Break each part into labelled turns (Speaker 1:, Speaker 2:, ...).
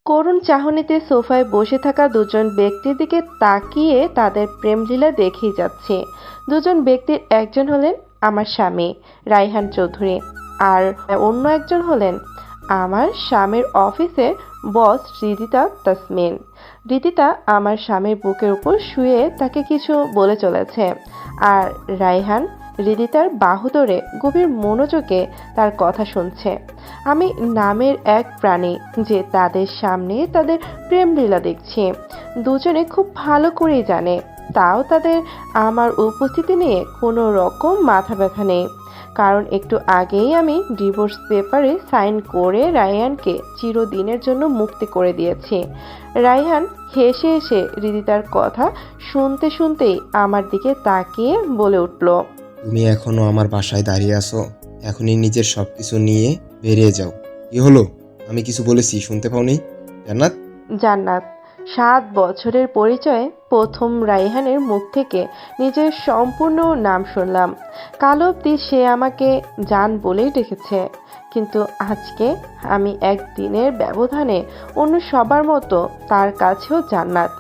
Speaker 1: করুণ চাহনিতে সোফায় বসে থাকা দুজন ব্যক্তির দিকে তাকিয়ে তাদের প্রেমলীলা দেখেই যাচ্ছে। দুজন ব্যক্তির একজন হলেন আমার স্বামী রায়হান চৌধুরী, আর অন্য একজন হলেন আমার স্বামীর অফিসের বস হৃদিতা তাসমিন। হৃদিতা আমার স্বামীর বুকের উপর শুয়ে তাকে কিছু বলে চলেছে, আর রায়হান হৃদিতার বাহু ধরে গভীর মনোযোগে তার কথা শুনছে। আমি নামের এক প্রাণী যে তাদের সামনে তাদের প্রেমলীলা দেখছি। দুজনে খুব ভালো করেই জানে, তাও তাদের আমার উপস্থিতি নিয়ে কোনো রকম মাথা ব্যথা নেই। কারণ একটু আগেই আমি ডিভোর্স পেপারে সাইন করে রায়হানকে চিরদিনের জন্য মুক্তি করে দিয়েছি। রায়হান হেসে হেসে হৃদিতার কথা শুনতে শুনতেই আমার দিকে তাকিয়ে বলে উঠল,
Speaker 2: তুমি এখনো আমার বাসায় দাঁড়িয়ে আছো? এখনই নিজের সবকিছু নিয়ে বেরিয়ে যাও। কি হলো? আমি কিছু বলেছি শুনতে পাওনি? জান্নাত।
Speaker 1: জান্নাত। 7 বছরের পরিচয়ে প্রথম রায়হানের মুখ থেকে নিজের সম্পূর্ণ নাম শুনলাম। কাল অবধি সে আমাকে জান বলেই ডেকেছে, কিন্তু আজকে আমি একদিনের ব্যবধানে অন্য সবার মতো তার কাছেও জান্নাত।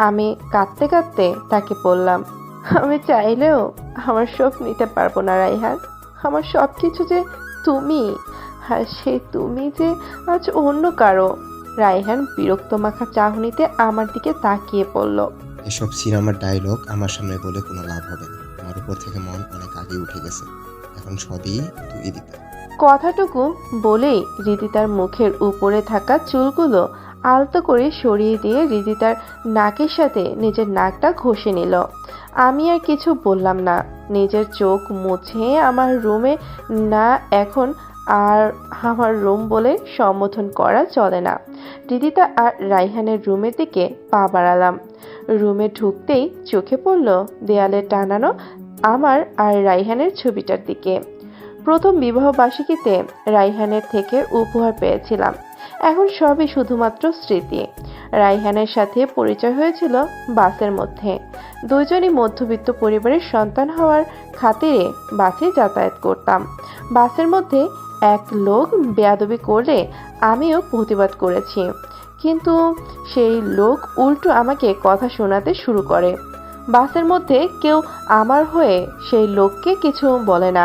Speaker 1: আমি কাঁদতে কাঁদতে তাকে বললাম, আমি চাইলেও আমার সব নিতে পারবো না রায়হান। আমার সব কিছু যে তুমি, আর সেই তুমি যে আজ অন্য কারো। রায়হান বিরক্ত মাখা চাহনিতে আমার দিকে তাকিয়ে পড়ল।
Speaker 2: এসব সিনেমার ডায়লগ আমার সামনে বলে কোনো লাভ হবে না। আমার উপর থেকে মন অনেক আগে উঠে গেছে। এখন সবই তুই দিতে।
Speaker 1: কথাটুকু বলেই রিদিতার মুখের উপরে থাকা চুলগুলো আলতো করে সরিয়ে দিয়ে রিদিতার নাকের সাথে নিজের নাকটা ঘষে নিল। আমি আর কিছু বললাম না। নিজের চোখ মুছে আমার রুমে না, এখন আর আমার রুম বলে সম্বোধন করা চলে না। রিদিতা আর রায়হানের রুমের দিকে পা বাড়ালাম। রুমে ঢুকতেই চোখে পড়ল দেয়ালে টানানো আমার আর রায়হানের ছবিটার দিকে। প্রথম বিবাহবার্ষিকীতে রায়হানের থেকে উপহার পেয়েছিলাম, এখন সবই শুধুমাত্র স্মৃতি। রায়হানের সাথে পরিচয় হয়েছিল বাসের মধ্যে। দুজনই মধ্যবিত্ত পরিবারের সন্তান হওয়ার খাতিরে বাসে যাতায়াত করতাম। বাসের মধ্যে এক লোক বেয়াদবি করলে আমিও প্রতিবাদ করেছি, কিন্তু সেই লোক উল্টো আমাকে কথা শোনাতে শুরু করে। বাসের মধ্যে কেউ আমার হয়ে সেই লোককে কিছু বলে না।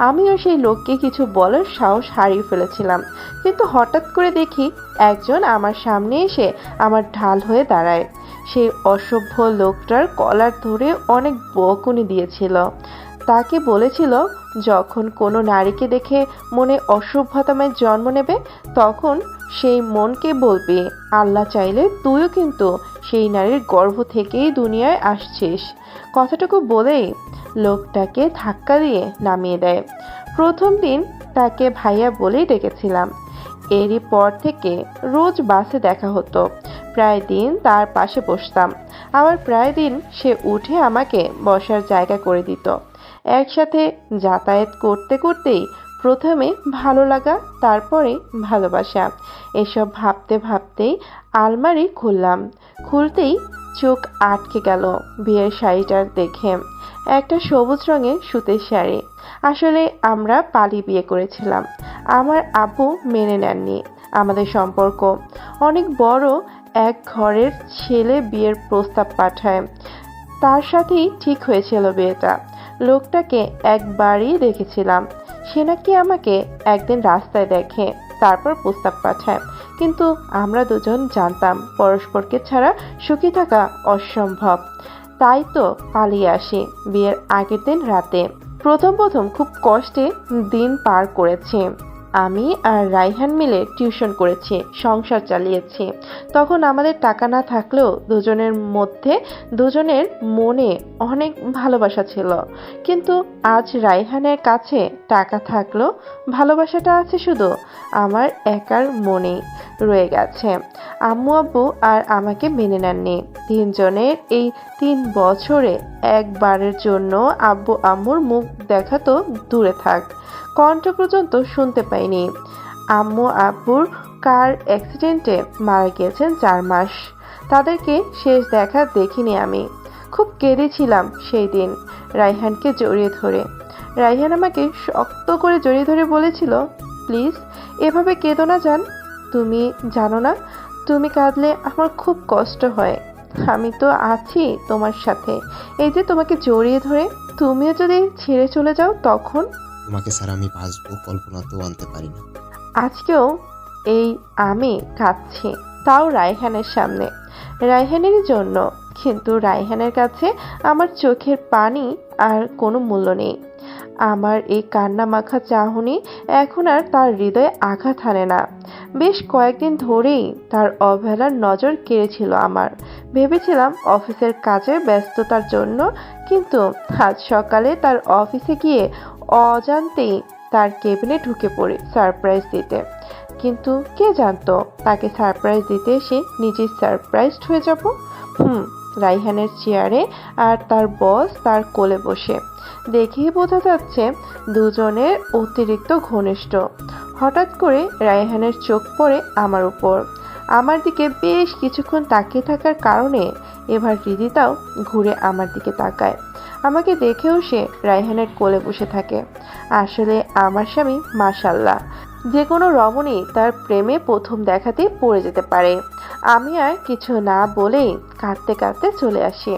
Speaker 1: আমিও সেই লোককে কিছু বলার সাহস হারিয়ে ফেলেছিলাম, কিন্তু হঠাৎ করে দেখি একজন আমার সামনে এসে আমার ঢাল হয়ে দাঁড়ায়। সেই অসভ্য লোকটার কলার ধরে অনেক বকুনি দিয়েছিল। তাকে বলেছিল, যখন কোনো নারীকে দেখে মনে অসভ্যতাময় জন্ম নেবে, তখন সেই মনকে বলবে, আল্লাহ চাইলে তুইও কিন্তু সেই নারীর গর্ভ থেকেই দুনিয়ায় আসছিস। কথাটুকু বলেই লোকটাকে ধাক্কা দিয়ে নামিয়ে দেয়। প্রথম দিন তাকে ভাইয়া বলেই ডেকেছিলাম। এরই পর থেকে রোজ বাসে দেখা হতো। প্রায় দিন তার পাশে বসতাম, আবার প্রায় দিন সে উঠে আমাকে বসার জায়গা করে দিত। একসাথে যাতায়াত করতে করতেই প্রথমে ভালো লাগা, তারপরে ভালোবাসা। এসব ভাবতে ভাবতেই আলমারি খুললাম। খুলতেই চোখ আটকে গেল বিয়ের শাড়িটার দেখে। একটা সবুজ রঙের সুতির শাড়ি। আসলে আমরা পালি বিয়ে করেছিলাম। আমার আব্বু মেনে নেননি আমাদের সম্পর্ক। অনেক বড় এক ঘরের ছেলে বিয়ের প্রস্তাব পাঠায়। তার সাথেই ঠিক হয়েছিল বিয়েটা। লোকটাকে একবারই দেখেছিলাম। সে নাকি আমাকে একদিন রাস্তায় দেখে, তারপর প্রস্তাব পাঠায়। কিন্তু আমরা দুজন জানতাম পরস্পরকে ছাড়া সুখী থাকা অসম্ভব। তাই তো পালিয়ে আসি বিয়ের আগের দিন রাতে। প্রথম প্রথম খুব কষ্টে দিন পার করেছি। আমি আর রায়হান মিলে টিউশন করেছি, সংসার চালিয়েছি। তখন আমাদের টাকা না থাকলেও দুজনের মনে অনেক ভালোবাসা ছিল। কিন্তু আজ রায়হানের কাছে টাকা থাকলেও ভালোবাসাটা আছে শুধু আমার একার মনেই রয়ে গেছে। আম্মু আব্বু আর আমাকে মেনে নেননি। তিনজনের এই 3 বছরে একবারের জন্য আব্বু আম্মুর মুখ দেখা তো দূরে থাক, কণ্ঠ পর্যন্ত শুনতে পাইনি। আম্মু আব্বুর কার অ্যাক্সিডেন্টে মারা গিয়েছেন 4 মাস। তাদেরকে শেষ দেখা দেখিনি আমি। খুব কেঁদেছিলাম সেই দিন রায়হানকে জড়িয়ে ধরে। রায়হান আমাকে শক্ত করে জড়িয়ে ধরে বলেছিল, প্লিজ এভাবে কেঁদো না জান। তুমি জানো না তুমি কাঁদলে আমার খুব কষ্ট হয়। আমি তো আছি তোমার সাথে, এই যে তোমাকে জড়িয়ে ধরে। তুমিও যদি ছেড়ে চলে যাও তখন?
Speaker 2: তোমাকে ছাড়া আমি বাঁচবো কল্পনাতেও আনতে পারি না।
Speaker 1: আজকেও এই আমি কাঁদছি, তাও রায়হানের সামনে, রায়হানেরই জন্য। কিন্তু রায়হানের কাছে আমার চোখের পানি আর কোনো মূল্য নেই। আমার এই কান্না মাখা চাহনি এখন আর তার হৃদয়ে আঘাত হানে না। বেশ কয়েকদিন ধরেই তার অবহেলার নজর কেড়েছিল আমার। ভেবেছিলাম অফিসের কাজের ব্যস্ততার জন্য, কিন্তু আজ সকালে তার অফিসে গিয়ে অজান্তেই তার কেবিনে ঢুকে পড়ি সারপ্রাইজ দিতে। কিন্তু কে জানতো তাকে সারপ্রাইজ দিতে এসে নিজেই সারপ্রাইজড হয়ে যাব। রাইহানের চেয়ারে আর তার বস তার কোলে বসে। দেখেই বোঝা যাচ্ছে দুজনের অতিরিক্ত ঘনিষ্ঠ। হঠাৎ করে রায়হানের চোখ পড়ে আমার উপর। আমার দিকে বেশ কিছুক্ষণ তাকিয়ে থাকার কারণে এবার হৃদিতাও ঘুরে আমার দিকে তাকায়। আমাকে দেখেও সে রায়হানের কোলে বসে থাকে। আসলে আমার স্বামী মাশাল্লাহ, যে কোনো রমণী তার প্রেমে প্রথম দেখাতেই পড়ে যেতে পারে। আমি আর কিছু না বলেই কাঁদতে কাঁদতে চলে আসি।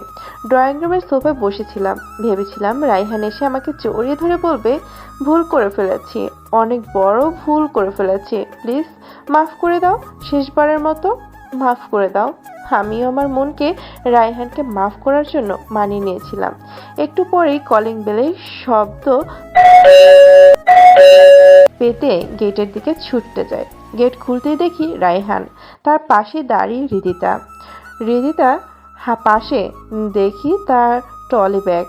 Speaker 1: ড্রয়িং রুমের সোফায় বসেছিলাম, ভেবেছিলাম রায়হান এসে আমাকে জড়িয়ে ধরে বলবে, ভুল করে ফেলেছি, অনেক বড় ভুল করে ফেলেছি, প্লিজ মাফ করে দাও, শেষবারের মতো মাফ করে দাও। আমিও আমার মনকে রায়হানকে মাফ করার জন্য মানিয়ে নিয়েছিলাম। একটু পরেই কলিং বেলের শব্দ পেতে গেটের দিকে ছুটতে যায়। গেট খুলতেই দেখি রায়হান, তার পাশে দাঁড়িয়ে হৃদিতা। হৃদিতা পাশে দেখি তার ট্রলি ব্যাগ।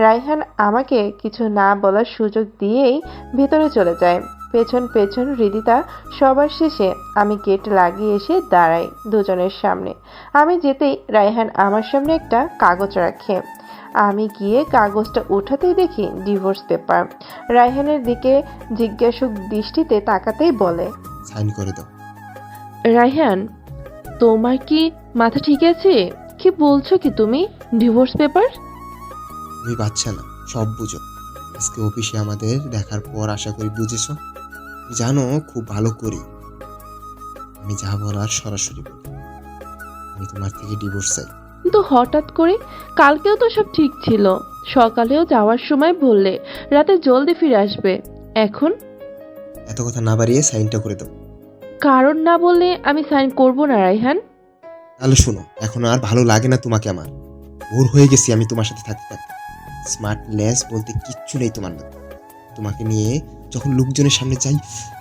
Speaker 1: রায়হান আমাকে কিছু না বলার সুযোগ দিয়েই ভেতরে চলে যায়। পেছন পেছন হৃদিতা। সবার শেষে আমি গেট লাগিয়ে এসে দাঁড়াই দুজনের সামনে। আমি যেতেই রায়হান আমার সামনে একটা কাগজ রাখে। আমি গিয়ে কাগজটা উঠাতেই দেখি ডিভোর্স পেপার। রায়হানের দিকে জিজ্ঞাসুক দৃষ্টিতে তাকাতেই বলে,
Speaker 2: সাইন করে দাও।
Speaker 1: রায়হান, তোমার কি মাথা ঠিক আছে? কি বলছো কি তুমি? Divorce paper?
Speaker 2: তুমি বাচ্চা না, সব বুঝো। আজকে অফিসে আমাদের দেখার পর আশা করি বুঝেছো। তুমি জানো খুব ভালো করি আমি যা বলার সরাসরি বলি। আমি তোমার থেকে ডিভোর্স চাই।
Speaker 1: কিন্তু হঠাৎ করে, কালকেও তো সব ঠিক ছিল, সকালেও যাওয়ার সময় বললে রাতে জলদি ফিরে আসবে। এখন
Speaker 2: এত কথা না বাড়িয়ে সাইনটা করে দাও।
Speaker 1: কারণ না বললে আমি সাইন করব না রায়হান।
Speaker 2: তাহলে শোনো, এখন আর ভালো লাগে না তোমাকে আমার। বোর হয়ে গেছি আমি তোমার সাথে থাকতে থাকতে। স্মার্টনেস বলতে কিচ্ছু নেই তোমার মধ্যে। তোমাকে নিয়ে যখন লোকজনের সামনে যাই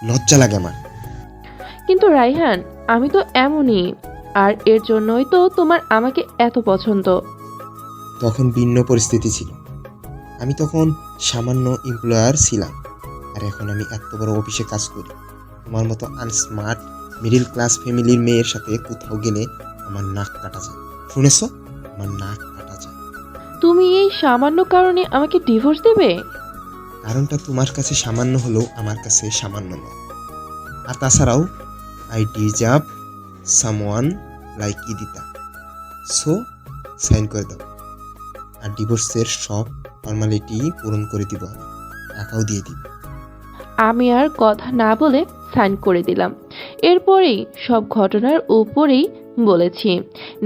Speaker 2: লজ্জা লাগে আমার।
Speaker 1: কিন্তু রায়হান, আমি তো এমনই, আর এর জন্যই তো তোমার আমাকে এত পছন্দ।
Speaker 2: তখন ভিন্ন পরিস্থিতি ছিল। আমি তখন সামান্য এমপ্লয়ার ছিলাম, আর এখন আমি এত বড় অফিসে কাজ করি। তোমার মতো আনস্মার্ট মিডিল ক্লাস ফ্যামিলির মেয়ের সাথে কোথাও গেলে আমার নাক কাটা যায়। শুনেছো? আমার নাক কাটা যায়।
Speaker 1: তুমি এই সামান্য কারণে আমাকে ডিভোর্স দেবে?
Speaker 2: কারণটা তোমার কাছে সামান্য হলেও আমার কাছে সামান্য নয়। আর তাছাড়াও I deserve someone like Idita. So sign করে দাও। আর ডিভোর্সের সব ফর্মালিটি পূরণ করে দিব, আমি টাকাও দিয়ে দিব।
Speaker 1: আমি আর কথা না বলে সাইন করে দিলাম। এরপরেই সব ঘটনার উপরেই বলেছি।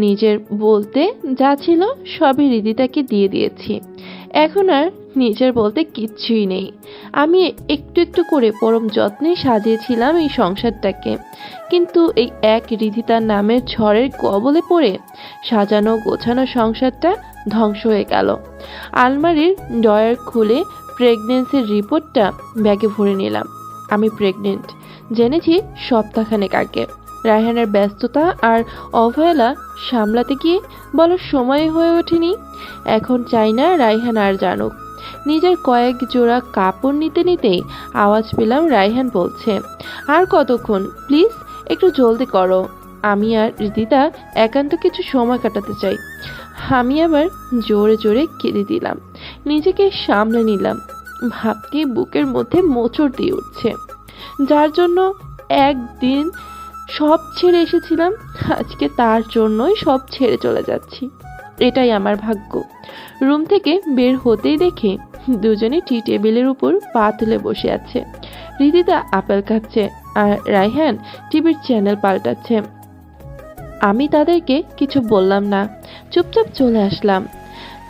Speaker 1: নিজের বলতে যা ছিল সবই হৃদিতাকে দিয়ে দিয়েছি। এখন আর নিজের বলতে কিচ্ছুই নেই। আমি একটু একটু করে পরম যত্নে সাজিয়েছিলাম এই সংসারটাকে, কিন্তু এই এক হৃদিতার নামের ঝড়ের কবলে পড়ে সাজানো গোছানো সংসারটা ধ্বংস হয়ে গেল। আলমারির ড্রয়ার খুলে প্রেগনেন্সির রিপোর্টটা ব্যাগে ভরে নিলাম। আমি প্রেগনেন্ট জেনেছি সপ্তাহখানেক আগে। রায়হানের ব্যস্ততা আর অবহেলা সামলাতে গিয়ে বলার সময় হয়ে ওঠেনি। এখন চাই না রায়হান আর জানুক। নিজের কয়েক জোড়া কাপড় নিতে নিতেই আওয়াজ পেলাম রায়হান বলছে, আর কতক্ষণ, প্লিজ একটু জলদি করো। আমি আর রিদিতা একান্ত কিছু সময় কাটাতে চাই। আমি আবার জোরে জোরে কেঁদে দিলাম। নিজেকে সামলে নিলাম। ভাবতেই বুকের মধ্যে মোচড় দিয়ে উঠছে। যার জন্য একদিন সব ছেড়ে এসেছিলাম, আজকে তার জন্যই সব ছেড়ে চলে যাচ্ছি। এটাই আমার ভাগ্য। রুম থেকে বের হতেই দেখে দুজনে টি টেবিলের উপর পা তুলে বসে আছে। রিদিতা আপেল খাচ্ছে আর রায়হান টিভির চ্যানেল পাল্টাচ্ছে। আমি তাদেরকে কিছু বললাম না, চুপচাপ চলে আসলাম।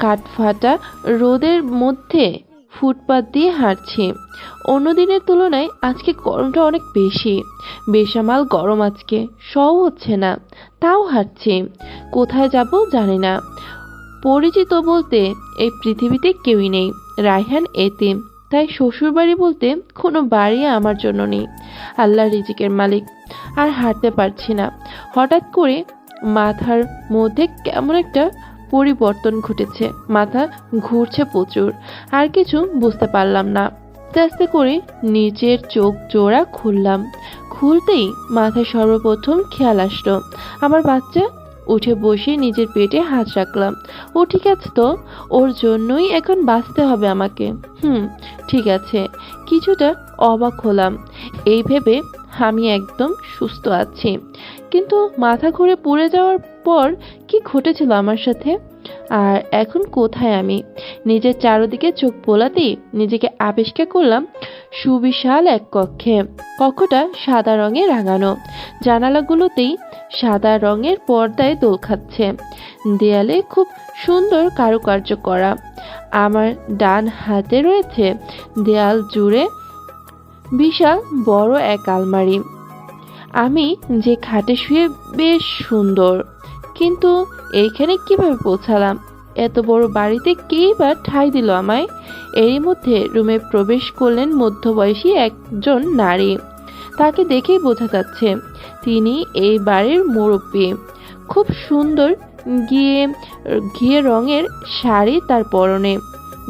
Speaker 1: কাঠফাটা রোদের মধ্যে ফুটপাত দিয়ে হাঁটছি। অন্য দিনের তুলনায় আজকে গরমটা অনেক বেশি, বেসামাল গরম আজকে, সহ হচ্ছে না, তাও হাঁটছি। কোথায় যাব জানি না। পরিচিত বলতে এই পৃথিবীতে কেউই নেই। রায়হান এতিম, তাই শ্বশুরবাড়ি বলতে কোনো বাড়ি আমার জন্য নেই। আল্লাহ রিজিকের মালিক। আর হাঁটতে পারছি না। হঠাৎ করে মাথার মধ্যে কেমন একটা পরিবর্তন ঘটেছে। মাথা ঘুরছে প্রচুর। আর কিছু বুঝতে পারলাম না। আস্তে আস্তে করে নিচের চোখ জোড়া খুললাম। খুলতেই মাথায় সর্বপ্রথম খেয়াল আসলো আমার বাচ্চা। উঠে বসে নিজের পেটে হাত রাখলাম। ও ঠিক আছে তো? ওর জন্যই এখন বাঁচতে হবে আমাকে। ঠিক আছে। কিছুটা অবাক হলাম এই ভেবে আমি একদম সুস্থ আছি। কিন্তু মাথা ঘুরে পড়ে যাওয়ার পর কি ঘটেছিল আমার সাথে, আর এখন কোথায় আমি? নিজের চারদিকে চোখ বোলাতেই নিজেকে আবিষ্কার করলাম সুবিশাল এক কক্ষে। কক্ষটা সাদা রঙে রাঙানো, জানালাগুলোতেই সাদা রঙের পর্দায় দোল খাচ্ছে। দেয়ালে খুব সুন্দর কারুকার্য করা। আমার ডান হাতে রয়েছে দেয়াল জুড়ে বিশাল বড় এক আলমারি। আমি যে খাটে শুয়ে বেশ সুন্দর, কিন্তু এইখানে কিভাবে পৌঁছালাম? এত বড় বাড়িতে কেই বা ঠাঁই দিল আমায়? এরই মধ্যে রুমে প্রবেশ করলেন মধ্যবয়সী একজন নারী। তাকে দেখেই বোঝা যাচ্ছে তিনি এই বাড়ির মুরব্বী। খুব সুন্দর গিয়ে ঘিয়ে রঙের শাড়ি তার পরনে,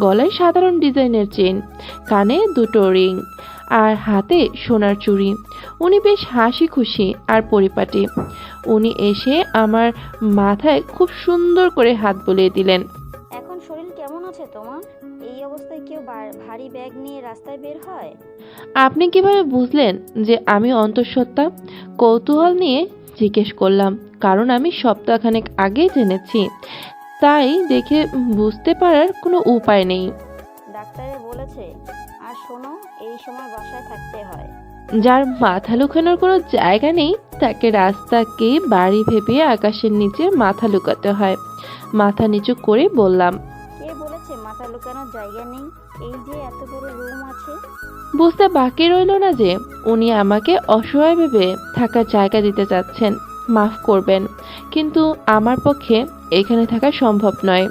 Speaker 1: গলায় সাধারণ ডিজাইনের চেন, কানে দুটো রিং আর হাতে সোনার চুড়ি। উনি বেশ হাসি খুশি আর পরিপাটি। উনি এসে আমার মাথায় খুব সুন্দর করে হাত বুলিয়ে দিলেন।
Speaker 3: এখন শরীর কেমন আছে তোমার? এই অবস্থায় কেউ ভারী ব্যাগ নিয়ে রাস্তায় বের হয়?
Speaker 1: আপনি কিভাবে বুঝলেন যে আমি অন্তঃসত্ত্বা? কৌতূহল নিয়ে জিজ্ঞেস করলাম, কারণ আমি সপ্তাহখানেক আগে জেনেছি, তাই দেখে বুঝতে পারার কোনো উপায় নেই।
Speaker 3: ডাক্তারে বলেছে। আর শোনো, এই সময় বাসায় থাকতে হয়।
Speaker 1: যার মাথা লুকানোর কোনো জায়গা নেই তাকে রাস্তাকে বাড়ি ভেবে আকাশের নিচে মাথা লুকাতে হয়। মাথা নিচু করে বললাম,
Speaker 3: কে বলেছে মাথা লুকানোর জায়গা নেই? এই যে এত বড় রুম আছে।
Speaker 1: বুঝতে বাকি রইল না যে উনি আমাকে অসহায় ভেবে থাকার জায়গা দিতে চাচ্ছেন। মাফ করবেন, কিন্তু আমার পক্ষে এখানে থাকা সম্ভব নয়।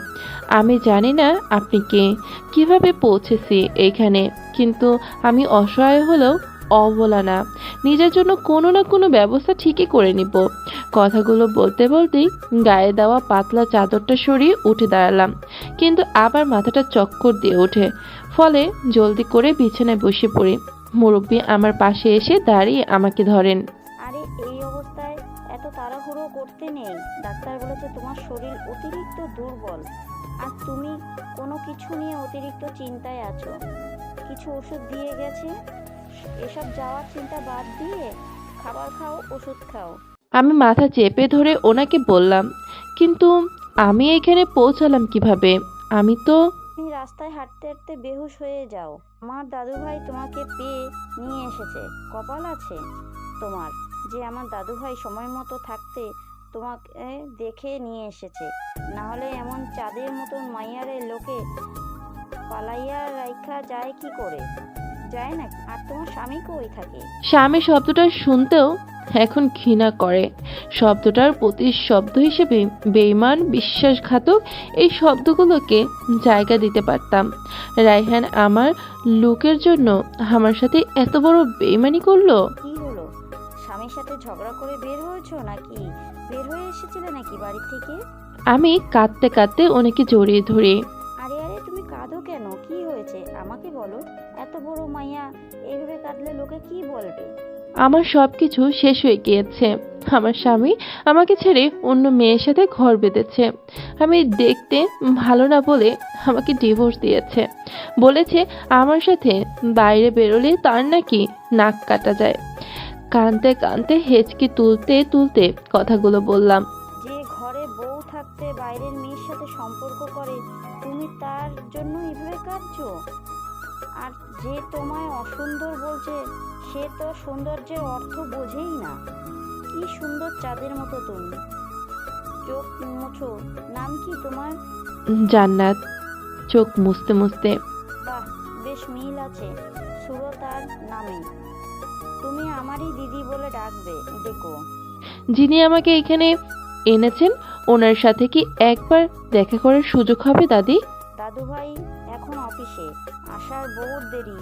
Speaker 1: আমি জানি না আপনি কে, কিভাবে পৌঁছেছি এখানে, কিন্তু আমি অসহায় হলেও অবলা না। নিজের জন্য কোনো না কোনো ব্যবস্থা ঠিকই করে নিব। কথাগুলো বলতে বলতেই গায়ে দেওয়া পাতলা চাদরটা সরিয়ে উঠে দাঁড়ালাম, কিন্তু আবার মাথাটা চক্কর দিয়ে ওঠে। ফলে জলদি করে বিছানায় বসে পড়ি। মুরব্বী আমার পাশে এসে দাঁড়িয়ে আমাকে ধরেন।
Speaker 3: আরে এই অবস্থায় এত তাড়াহুড়ো করতে নেই। ডাক্তার বলেছে তোমার শরীর অতিরিক্ত দুর্বল, আর তুমি কোনো কিছু নিয়ে অতিরিক্ত চিন্তায় আছো। কিছু ওষুধ দিয়ে গেছে। এসব যাওয়ার চিন্তা বাদ দিয়ে খাবার খাও, ওষুধ খাও।
Speaker 1: আমি মাথা চেপে ধরে ওনাকে বললাম, কিন্তু আমি এখানে পৌঁছালাম কিভাবে? আমি তো
Speaker 3: তুমি রাস্তায় হাঁটতে হাঁটতে বেহুশ হয়ে যাও। আমার দাদুভাই তোমাকে পেয়ে নিয়ে এসেছে। কপাল আছে তোমার যে আমার দাদুভাই সময় মতো থাকতে তোমাকে দেখে নিয়ে এসেছে। না হলে এমন চাঁদের মতন মাইয়ারে লোকে পালাইয়া রাইখা যায় কি করে? যায় না? আর তোমার স্বামী কই থাকে?
Speaker 1: স্বামী শব্দটা শুনতেও এখন ঘৃণা করে। শব্দটার প্রতিশব্দ হিসেবে বেঈমান, বিশ্বাসঘাতক এই শব্দগুলোকে জায়গা দিতে পারতাম। রায়হান আমার লুকের জন্য আমার সাথে এত বড় বেঈমানি করলো।
Speaker 3: কি হলো? স্বামীর সাথে ঝগড়া করে বের হয়েছো নাকি? বের হয়ে এসেছিলে নাকি বাড়ি থেকে?
Speaker 1: আমি কাঁদতে কাঁদতে ওনাকে জড়িয়ে ধরি।
Speaker 3: আরে আরে, তুমি কাঁদো কেন? কি হয়েছে আমাকে বলো। এত বড় মাইয়া এইভাবে কাঁদলে লোকে কি বলবে?
Speaker 1: আমার সবকিছু শেষ হয়ে গিয়েছে। আমার স্বামী আমাকে ছেড়ে অন্য মেয়ের সাথে ঘর বেঁধেছে। আমি দেখতে ভালো না বলে আমাকে ডিভোর্স দিয়েছে। বলেছে আমার সাথে বাইরে বেরোলে তার নাকি নাক কাটা যায়। কাঁদতে কাঁদতে হেঁচকি তুলতে তুলতে কথাগুলো বললাম।
Speaker 3: যে ঘরে বউ থাকতে বাইরের মেয়ের সাথে সম্পর্ক করে, তুমি তার জন্য এভাবে কাঁদছো? আর যে তোমায় অসুন্দর বলছে, সে তো সৌন্দর্যের অর্থ বোঝেই না। কি সুন্দর চাঁদের মতো তুমি। চোখ মুছো। নাম কি তোমার?
Speaker 1: জান্নাত। চোখ মুছতে মুছতে।
Speaker 3: বাহ, বেশ মিল আছে সুরতার নামে। তুমি আমারই দিদি বলে ডাকবে। দেখো,
Speaker 1: যিনি আমাকে এখানে এনেছেন ওনার সাথে কি একবার দেখা করার সুযোগ হবে দাদি?
Speaker 3: দাদুভাই এখন অফিসে, আসার বহুত দেরি।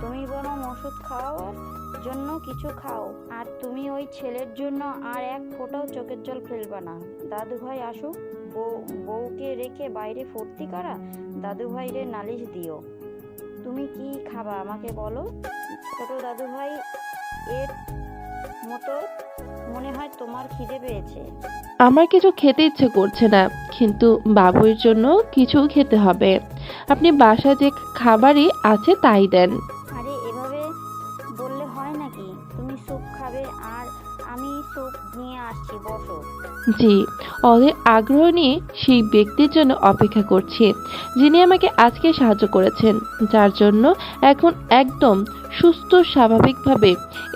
Speaker 3: তুমি বরং ওষুধ খাওয়ার জন্য কিছু খাও, আর তুমি ওই ছেলের জন্য আর এক ফোঁটাও চোখের জল ফেলবা না। দাদুভাই আসুক। বউকে রেখে বাইরে ফুর্তি করা? দাদুভাইরে নালিশ দিও। তুমি কি খাবা আমাকে বলো? ছোট দাদুভাই, এর মতো মনে হয় তোমার খিদে পেয়েছে।
Speaker 1: আমার কিছু খেতে ইচ্ছে করছে না, কিন্তু বাবুর জন্য কিছু খেতে হবে। আপনি বাসায় যে খাবারই আছে তাই দেন।
Speaker 3: আরে এভাবে বললে হয় নাকি? তুমি স্যুপ খাবে আর আমি স্যুপ নিয়ে আসছি, বসো।
Speaker 1: জি, অধীর আগ্রহ নিয়ে সেই ব্যক্তির জন্য অপেক্ষা করছি, যিনি আমাকে আজকে সাহায্য করেছেন, যার জন্য এখন একদম সুস্থ স্বাভাবিকভাবে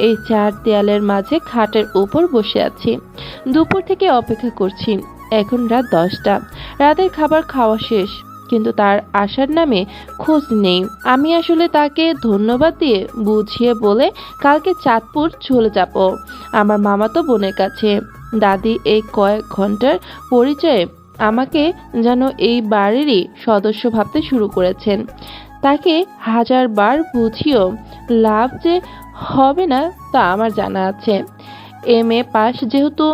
Speaker 1: এই চার দেয়ালের মাঝে খাটের উপর বসে আছি। দুপুর থেকে অপেক্ষা করছি। এখন রাত 10টা। রাতের খাবার খাওয়া শেষ, কিন্তু তার আসার নামে খোঁজ নেই। আমি আসলে তাকে ধন্যবাদ দিয়ে বুঝিয়ে বলে কালকে চাঁদপুর চলে যাব আমার মামাতো বোনের কাছে। দাদি এই কয়েক ঘন্টার পরিচয়ে আমাকে যেন এই বাড়িরই সদস্য ভাবতে শুরু করেছেন। তাকে হাজারবার বুঝিয়েও লাভ যে হবে না তা আমার জানা আছে। MA পাস যেহেতু,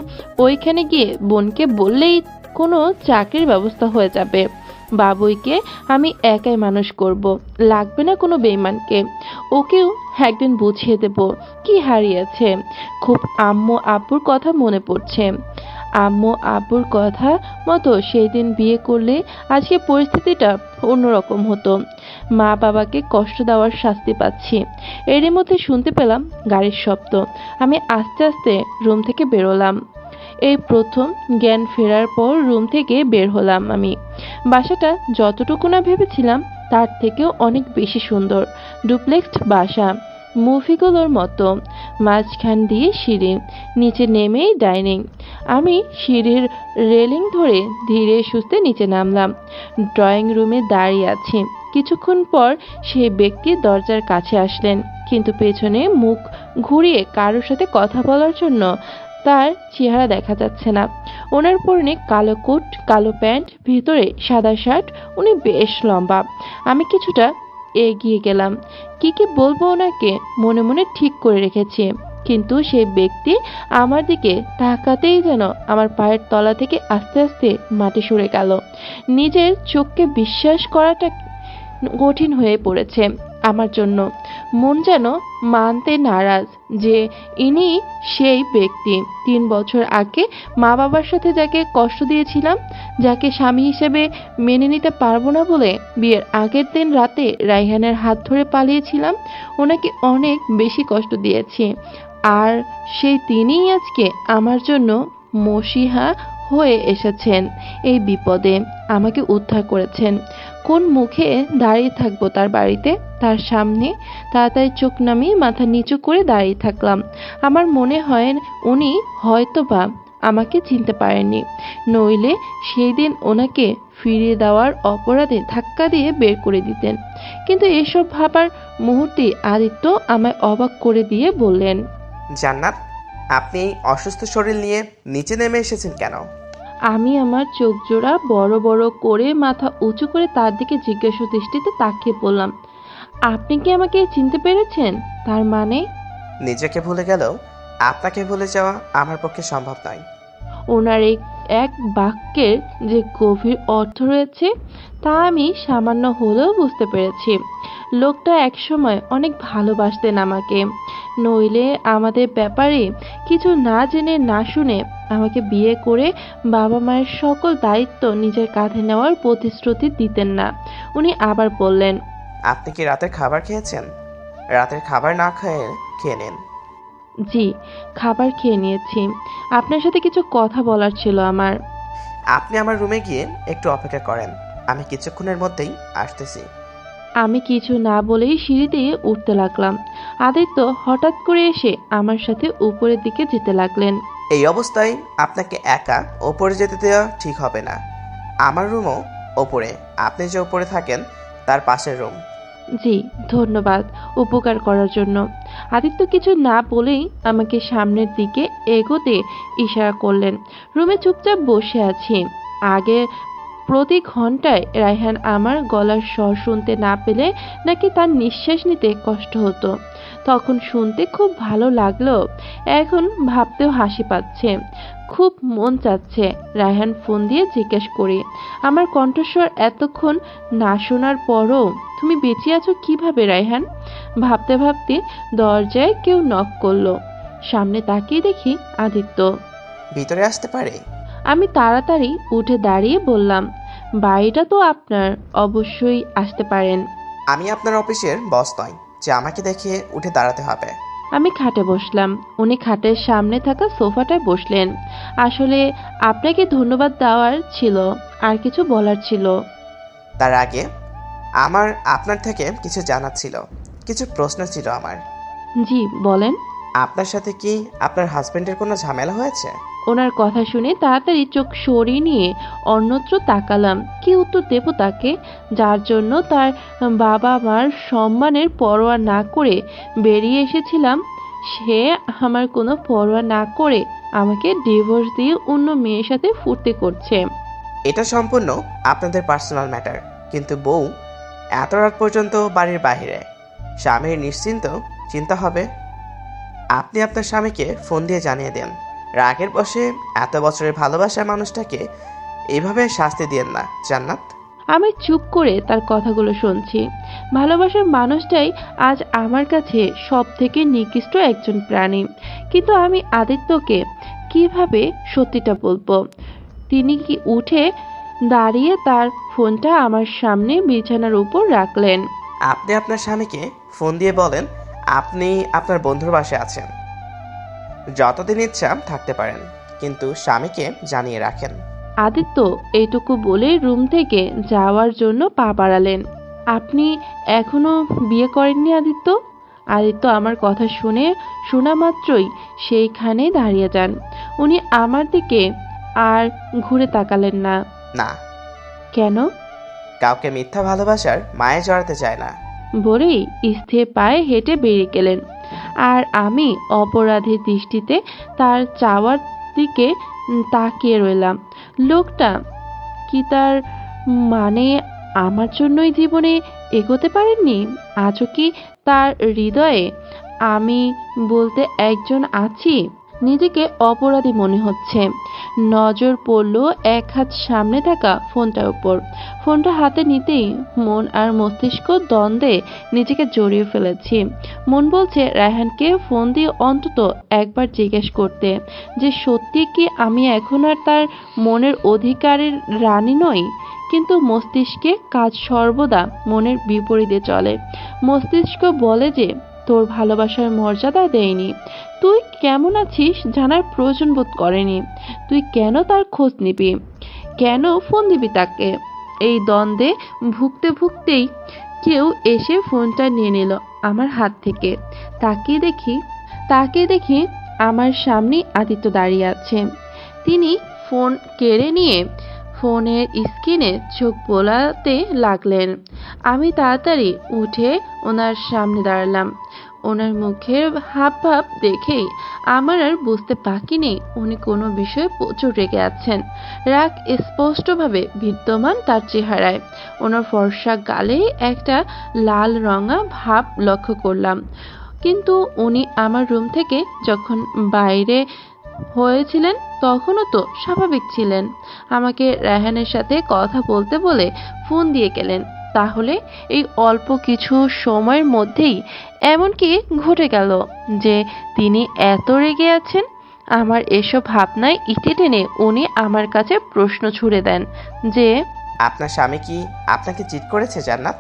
Speaker 1: ওইখানে গিয়ে বোনকে বললেই কোনো চাকরির ব্যবস্থা হয়ে যাবে। বাবুইকে আমি একাই মানুষ করব, লাগবে না কোনো বেইমানকে। ওকেও একদিন বুঝিয়ে দেব কি হারিয়েছে। খুব আম্মু আব্বুর কথা মনে পড়ছে। আম্মু আব্বুর কথা মতো সেই দিন বিয়ে করলে আজকে পরিস্থিতিটা অন্যরকম হতো। মা বাবাকে কষ্ট দেওয়ার শাস্তি পাচ্ছি। এরই মধ্যে শুনতে পেলাম গাড়ির শব্দ। আমি আস্তে আস্তে রুম থেকে বেরোলাম। এই প্রথম জ্ঞান ফেরার পর রুম থেকে বের হলাম আমি। বাসাটা যতটুকু না ভেবেছিলাম তার থেকেও অনেক বেশি সুন্দর। ডুপ্লেক্সড বাসা, মুভিগুলোর মতো। মাঝখান দিয়ে সিঁড়ি, নিচে নেমেই ডাইনিং। আমি সিঁড়ির রেলিং ধরে ধীরে সুস্থে নিচে নামলাম। ড্রয়িং রুমে দাঁড়িয়ে আছি। কিছুক্ষণ পর সেই ব্যক্তি দরজার কাছে আসলেন, কিন্তু পেছনে মুখ ঘুরিয়ে কারোর সাথে কথা বলার জন্য তার চেহারা দেখা যাচ্ছে না। ওনার পরনে কালো কোট, কালো প্যান্ট, ভিতরে সাদা শার্ট। উনি বেশ লম্বা। আমি কিছুটা এগিয়ে গেলাম। কি বলবো ওনাকে মনে মনে ঠিক করে রেখেছি, কিন্তু সেই ব্যক্তি আমার দিকে তাকাতেই যেন আমার পায়ের তলা থেকে আস্তে আস্তে মাটি সরে গেল। নিজের চোখকে বিশ্বাস করাটা কঠিন হয়ে পড়েছে আমার জন্য। মন যেন মানতে নারাজ যে ইনি সেই ব্যক্তি। 3 বছর আগে মা বাবার সাথে যাকে কষ্ট দিয়েছিলাম, যাকে স্বামী হিসেবে মেনে নিতে পারবো না বলে বিয়ের আগের দিন রাতে রাইহানের হাত ধরে পালিয়েছিলাম, ওনাকে অনেক বেশি কষ্ট দিয়েছি। আর সেই তিনিই আজকে আমার জন্য মসিহা হয়ে এসেছেন। এই বিপদে আমাকে উদ্ধার করেছেন। কোন মুখে দাঁড়িয়ে থাকবো তার বাড়িতে, তার সামনে? তাড়াতাড়ি চোখ নামিয়ে মাথা নিচু করে দাঁড়িয়ে থাকলাম। আমার মনে হয় উনি হয়তোবা আমাকে চিনতে পারেননি, নইলে সেই দিন ওনাকে ফিরিয়ে দেওয়ার অপরাধে ধাক্কা দিয়ে বের করে দিতেন। কিন্তু এসব ভাবার মুহূর্তেই আদিত্য আমায় অবাক করে দিয়ে বললেন,
Speaker 4: জান্নাত, আপনি এই অসুস্থ শরীর নিয়ে নিচে নেমে এসেছেন কেন?
Speaker 1: আমি আমার চোখ জোড়া বড় বড় করে মাথা উঁচু করে তার দিকে জিজ্ঞাসা দৃষ্টিতে তাকিয়ে বললাম, আপনি কি আমাকে চিনতে পেরেছেন? তার মানে?
Speaker 4: নিজেকে ভুলে গেলেও আপনাকে ভুলে যাওয়া আমার পক্ষে সম্ভব নয়।
Speaker 1: ওনার এই এক বাক্যের যে গভীর অর্থ রয়েছে তা আমি সামান্য হলেও বুঝতে পেরেছি। লোকটা একসময় অনেক ভালোবাসতেন আমাকে, নইলে আমাদের ব্যাপারে কিছু না জেনে না শুনে আমাকে বিয়ে করে বাবা মায়ের সকল দায়িত্ব নিজের কাঁধে নেওয়ার প্রতিশ্রুতি দিতেন না। উনি আবার বললেন,
Speaker 4: আপনি কি রাতের খাবার খেয়েছেন? রাতের খাবার না খেয়ে নিন।
Speaker 1: জি, খাবার খেয়ে নিয়েছি। আপনার সাথে কিছু কথা বলার ছিল আমার।
Speaker 4: আপনি আমার রুমে গিয়ে একটু অপেক্ষা করেন, আমি কিছুক্ষণের মধ্যেই আসতেছি।
Speaker 1: আমি কিছু না বলেই সিঁড়ি দিয়ে উঠতে লাগলাম। আদিত্য হঠাৎ করে এসে আমার সাথে উপরের দিকে যেতে লাগলেন।
Speaker 4: এই অবস্থায় আপনাকে একা ওপরে যেতে দেওয়া ঠিক হবে না। আমার রুমও ওপরে, আপনি যে ওপরে থাকেন তার পাশের রুম।
Speaker 1: জি, ধন্যবাদ উপকার করার জন্য। আদিত্য কিছু না বলেই আমাকে সামনের দিকে এগোতে ইশারা করলেন। রুমে চুপচাপ বসে আছি। আগে প্রতি ঘন্টায় রায়হান আমার গলার স্বর শুনতে না পেলে নাকি তার নিঃশ্বাস নিতে কষ্ট হতো। তখন শুনতে খুব ভালো লাগলো, এখন ভাবতেও হাসি পাচ্ছে। খুব মন চাচ্ছে রায়হান ফোন দিয়ে জিজ্ঞেস করি, আমার কণ্ঠস্বর এতক্ষণ না শোনার পরও তুমি বেঁচে আছো কিভাবে রায়হান? ভাবতে ভাবতে দরজায় কেউ নক করলো। সামনে তাকিয়ে দেখি আদিত্য।
Speaker 4: ভিতরে আসতে পারে?
Speaker 1: আমি তাড়াতাড়ি উঠে দাঁড়িয়ে বললাম, বাড়িটা তো আপনার, অবশ্যই আসতে পারেন।
Speaker 4: আমি আপনার অফিসের বস নয় যে আমাকে দেখে উঠে দাঁড়াতে হবে।
Speaker 1: আমি খাটে বসলাম, উনি খাটের সামনে থাকা সোফাটায় বসলেন। আসলে আপনাকে ধন্যবাদ দেওয়ার ছিল, আর কিছু বলার ছিল।
Speaker 4: তার আগে আমার আপনার থেকে কিছু জানার ছিল, কিছু প্রশ্ন ছিল আমার।
Speaker 1: জি বলেন।
Speaker 4: আপনার সাথে কি আপনার হাজবেন্ডের কোনো ঝামেলা হয়েছে?
Speaker 1: ওনার কথা শুনে তাড়াতাড়ি চোখ সরিয়ে নিয়ে অন্যত্র তাকালাম। কি উত্তর দেব তাকে, যার জন্য তার বাবা মার সম্মানের পরোয়া না করে বেরিয়ে এসেছিলাম, সে আমার কোনো পরোয়া না করে আমাকে ডিভোর্স দিয়ে অন্য মেয়ের সাথে ফুর্তি করছে।
Speaker 4: এটা সম্পূর্ণ আপনাদের পার্সোনাল ম্যাটার, কিন্তু বউ এত রাত পর্যন্ত বাড়ির বাইরে, স্বামীর নিশ্চিন্ত চিন্তা হবে। আপনি আপনার স্বামীকে ফোন দিয়ে জানিয়ে দেন, রাগের বশে এত বছরের ভালোবাসার মানুষটাকে এইভাবে শাস্তি দিয়েন না জান্নাত।
Speaker 1: আমি চুপ করে তার কথাগুলো শুনছি। ভালোবাসার মানুষটাই আজ আমার কাছে সব থেকে নিকৃষ্ট একজন প্রাণী। কিন্তু আমি আদিত্যকে কিভাবে সত্যিটা বলবো? তিনি কি উঠে দাঁড়িয়ে তার ফোনটা আমার সামনে বিছানার উপর রাখলেন।
Speaker 4: আপনি আপনার স্বামীকে ফোন দিয়ে বলেন আপনি আপনার বন্ধুর বাসায় আছেন, যতদিন ইচ্ছা থাকতে পারেন, কিন্তু স্বামীকে জানিয়ে রাখেন।
Speaker 1: আদিত্য এইটুকু বলে রুম থেকে যাওয়ার জন্য পা বাড়ালেন। আপনি এখনো বিয়ে করেননি আদিত্য? আদিত্য আমার কথা শোনা মাত্রই সেইখানে দাঁড়িয়ে যান। উনি আমার দিকে আর ঘুরে তাকালেন না।
Speaker 4: না,
Speaker 1: কেন?
Speaker 4: কাউকে মিথ্যা ভালোবাসার মায়ে জড়াতে চায় না।
Speaker 1: বলেই স্থির পায়ে হেঁটে বেরিয়ে গেলেন। আর আমি অপরাধী দৃষ্টিতে তার চাওয়ার দিকে তাকিয়ে রইলাম। লোকটা কি তার মানে আমার জন্যই জীবনে এগোতে পারেননি? আজও কি তার হৃদয়ে আমি বলতে একজন আছি? নিজেকে অপরাধী মনে হচ্ছে। নজর পড়ল এক হাত সামনে থাকা ফোনটার উপর। ফোনটা হাতে নিতেই মন আর মস্তিষ্ক দ্বন্দ্বে নিজেকে জড়িয়ে ফেলেছি। মন বলছে রায়হানকে ফোন দিয়ে অন্তত একবার জিজ্ঞেস করতে যে সত্যি কি আমি এখন আর তার মনের অধিকারের রানী নই। কিন্তু মস্তিষ্কে কাজ সর্বদা মনের বিপরীতে চলে। মস্তিষ্ক বলে যে তোর ভালোবাসার মর্যাদা দেয়নি, তুই কেমন আছিস জানার প্রয়োজন বোধ করেনি, তুই কেন তার খোঁজ নিবি, কেন ফোন দিবি তাকে। এই দ্বন্দ্বে ভুগতে ভুগতেই কেউ এসে ফোনটা নিয়ে নিল আমার হাত থেকে। তাকিয়ে দেখি আমার সামনেই আদিত্য দাঁড়িয়ে আছে। তিনি ফোন কেড়ে নিয়ে ফোনের স্ক্রিনে চোখ বোলাতে লাগলেন। আমি তাড়াতাড়ি উঠে ওনার সামনে দাঁড়ালাম। ওনার মুখের হাবভাব দেখেই আমার আর বুঝতে বাকি নেই উনি কোনো বিষয়ে প্রচুর রেগে আছেন। রাগ স্পষ্টভাবে বিদ্যমান তার চেহারায়। ওনার ফর্সা গালে একটা লাল রঙা ভাব লক্ষ্য করলাম। কিন্তু উনি আমার রুম থেকে যখন বাইরে হয়েছিলেন তখনও তো স্বাভাবিক ছিলেন। আমাকে রায়হানের সাথে কথা বলতে বলে ফোন দিয়ে গেলেন, তাহলে এই অল্প কিছু সময়ের মধ্যেই এমন কি ঘটে গেল যে তিনি এত রেগে আছেন? আমার এসব ভাবনায় ইতি টেনে উনি আমার কাছে প্রশ্ন ছুড়ে দেন যে
Speaker 4: আপনার স্বামী কি আপনাকে চিট করেছে জান্নাত?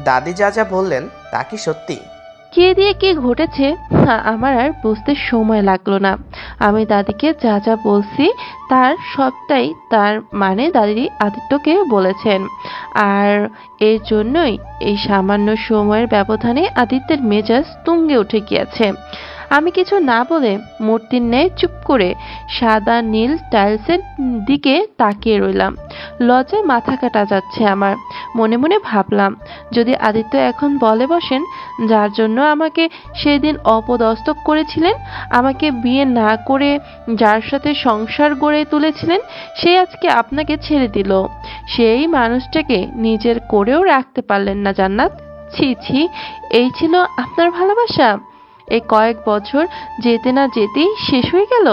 Speaker 4: দাদি যা যা বললেন তা কি সত্যি?
Speaker 1: কে দিয়ে কি ঘটেছে আমার আর বুঝতে সময় লাগলো না। আমি দাদিকে যা যা বলছি তার সবটাই তার মানে দাদি আদিত্যকে বলেছেন। আর এর জন্যই এই সামান্য সময়ের ব্যবধানে আদিত্যের মেজাজ তুঙ্গে উঠে গিয়েছে। আমি কিছু না বলে মূর্তির ন্যায় চুপ করে সাদা নীল টাইলসের দিকে তাকিয়ে রইলাম। লজ্জায় মাথা কাটা যাচ্ছে আমার। মনে মনে ভাবলাম, যদি আদিত্য এখন বলে বসেন, যার জন্য আমাকে সেদিন অপদস্থ করেছিলেন, আমাকে বিয়ে না করে যার সাথে সংসার গড়ে তুলেছিলেন, সে আজকে আপনাকে ছেড়ে দিল, সেই মানুষটাকে নিজের করেও রাখতে পারলেন না জান্নাত। ছি ছি, এই ছিল আপনার ভালোবাসা? এই কয়েক বছর যেতে না যেতেই শেষ হয়ে গেল?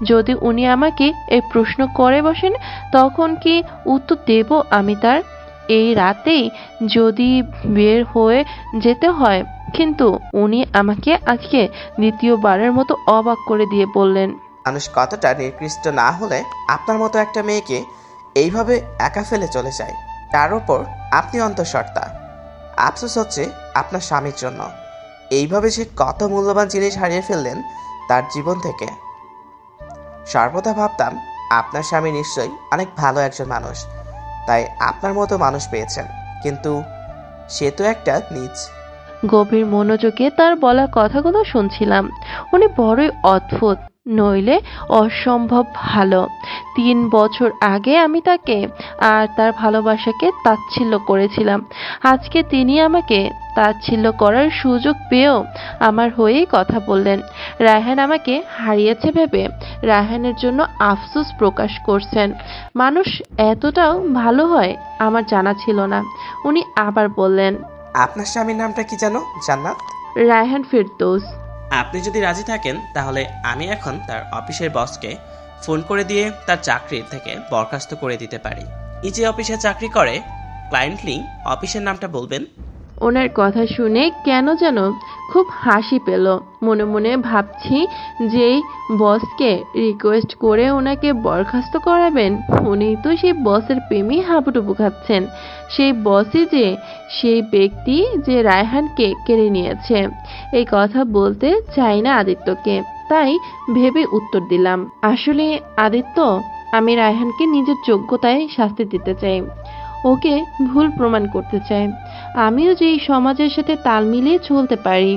Speaker 1: যদি উনি আমাকে এই প্রশ্ন করে বসেন, তখন কি উত্তর দেব আমি তার? এই রাতেই যদি বের হয়ে যেতে হয়। কিন্তু উনি আমাকে আজকে দ্বিতীয়বারের মতো অবাক করে দিয়ে বললেন,
Speaker 4: মানুষ কতটা নিকৃষ্ট না হলে আপনার মতো একটা মেয়েকে এইভাবে একা ফেলে চলে যায়। তার ওপর আপনি অন্তঃসত্ত্বা। আফসোস হচ্ছে আপনার স্বামীর জন্য। এইভাবে সে কত মূল্যবান জিনিস হারিয়ে ফেললেন তার জীবন থেকে। সর্বদা ভাবতাম আপনার স্বামী নিশ্চয়ই অনেক ভালো একজন মানুষ, তাই আপনার মতো মানুষ পেয়েছেন, কিন্তু সে তো একটা নীচ।
Speaker 1: গভীর মনোযোগে তার বলা কথাগুলো শুনছিলাম। উনি বড়ই অদ্ভুত, নইলে অসম্ভব ভালো। 3 বছর আগে আমি তাকে আর তার ভালোবাসাকে তাচ্ছিল্য করেছিলাম। আজকে তিনি আমাকে তাচ্ছিল্য করার সুযোগ পেয়েও আমার হয়েই কথা বললেন। রায়হান আমাকে হারিয়েছে ভেবে রায়হানের জন্য আফসোস প্রকাশ করছেন। মানুষ এতটাও ভালো হয় আমার জানা ছিল না। উনি আবার বললেন,
Speaker 4: আপনার স্বামীর নামটা কি জানো জান্নাত?
Speaker 1: রায়হান ফেরদৌস।
Speaker 5: আপনি যদি রাজি থাকেন তাহলে আমি এখন তার অফিসের বসকে ফোন করে দিয়ে তার চাকরির থেকে বরখাস্ত করে দিতে পারি। এই যে অফিসে চাকরি করে, ক্লায়েন্টলি অফিসের নামটা বলবেন।
Speaker 1: ওনার কথা শুনে কেন যেন খুব হাসি পেল। মনে মনে ভাবছি, যেই বসকে রিকোয়েস্ট করে ওনাকে বরখাস্ত করাবেন, উনি তো সেই বসের প্রেমী হাবুডুবু খাচ্ছেন। সেই বসই যে সেই ব্যক্তি যে রায়হানকে কেড়ে নিয়েছে। এই কথা বলতে চাই না আদিত্যকে, তাই ভেবে উত্তর দিলাম, আসলে আদিত্য, আমি রায়হানকে নিজের যোগ্যতায় শাস্তি দিতে চাই। ওকে ভুল প্রমাণ করতে চাই। আমিও যে এই সমাজের সাথে তাল মিলিয়ে চলতে পারি।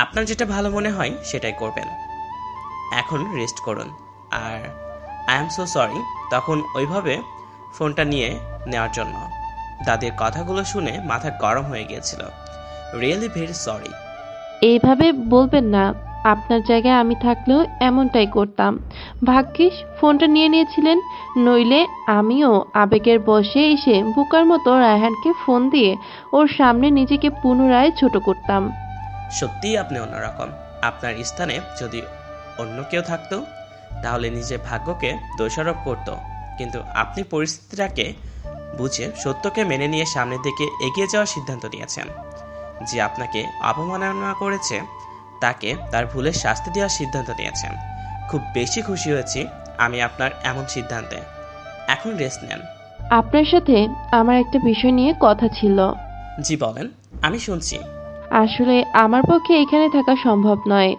Speaker 5: আপনার যেটা ভালো মনে হয় সেটাই করবেন। এখন রেস্ট করুন। আর আই এম সো সরি তখন ওইভাবে ফোনটা নিয়ে নেওয়ার জন্য। দাদির কথাগুলো শুনে মাথা গরম হয়ে গিয়েছিল। Really very sorry.
Speaker 1: এইভাবে বলবেন না, আপনার জায়গায় আমি থাকলেও এমনটাই করতাম। ভাগ্যিস ফোনটা নিয়ে নিয়েছিলেন, নইলে আমিও আবেগের বশে এসে বোকার মতো রায়হানকে ফোন দিয়ে ওর সামনে নিজেকে পুনরায় ছোট করতাম।
Speaker 5: সত্যিই আপনি অন্যরকম। আপনার স্থানে যদি অন্য কেউ থাকতো তাহলে নিজের ভাগ্যকে দোষারোপ করত, কিন্তু আপনি পরিস্থিতিটাকে বুঝে সত্যকে মেনে নিয়ে সামনের দিকে এগিয়ে যাওয়ার সিদ্ধান্ত নিয়েছেন। যে আপনাকে অপমাননা করেছে তাকে তার ভুলের শাস্তি দেওয়ার সিদ্ধান্ত নিয়েছেন। খুব বেশি খুশি হয়েছি আমি আপনার এমন সিদ্ধান্তে। এখন রেস্ট নেন।
Speaker 1: আপনার সাথে আমার একটা বিষয় নিয়ে কথা ছিল।
Speaker 5: জি বলেন, আমি শুনছি।
Speaker 1: আসলে আমার পক্ষে এখানে থাকা সম্ভব নয়।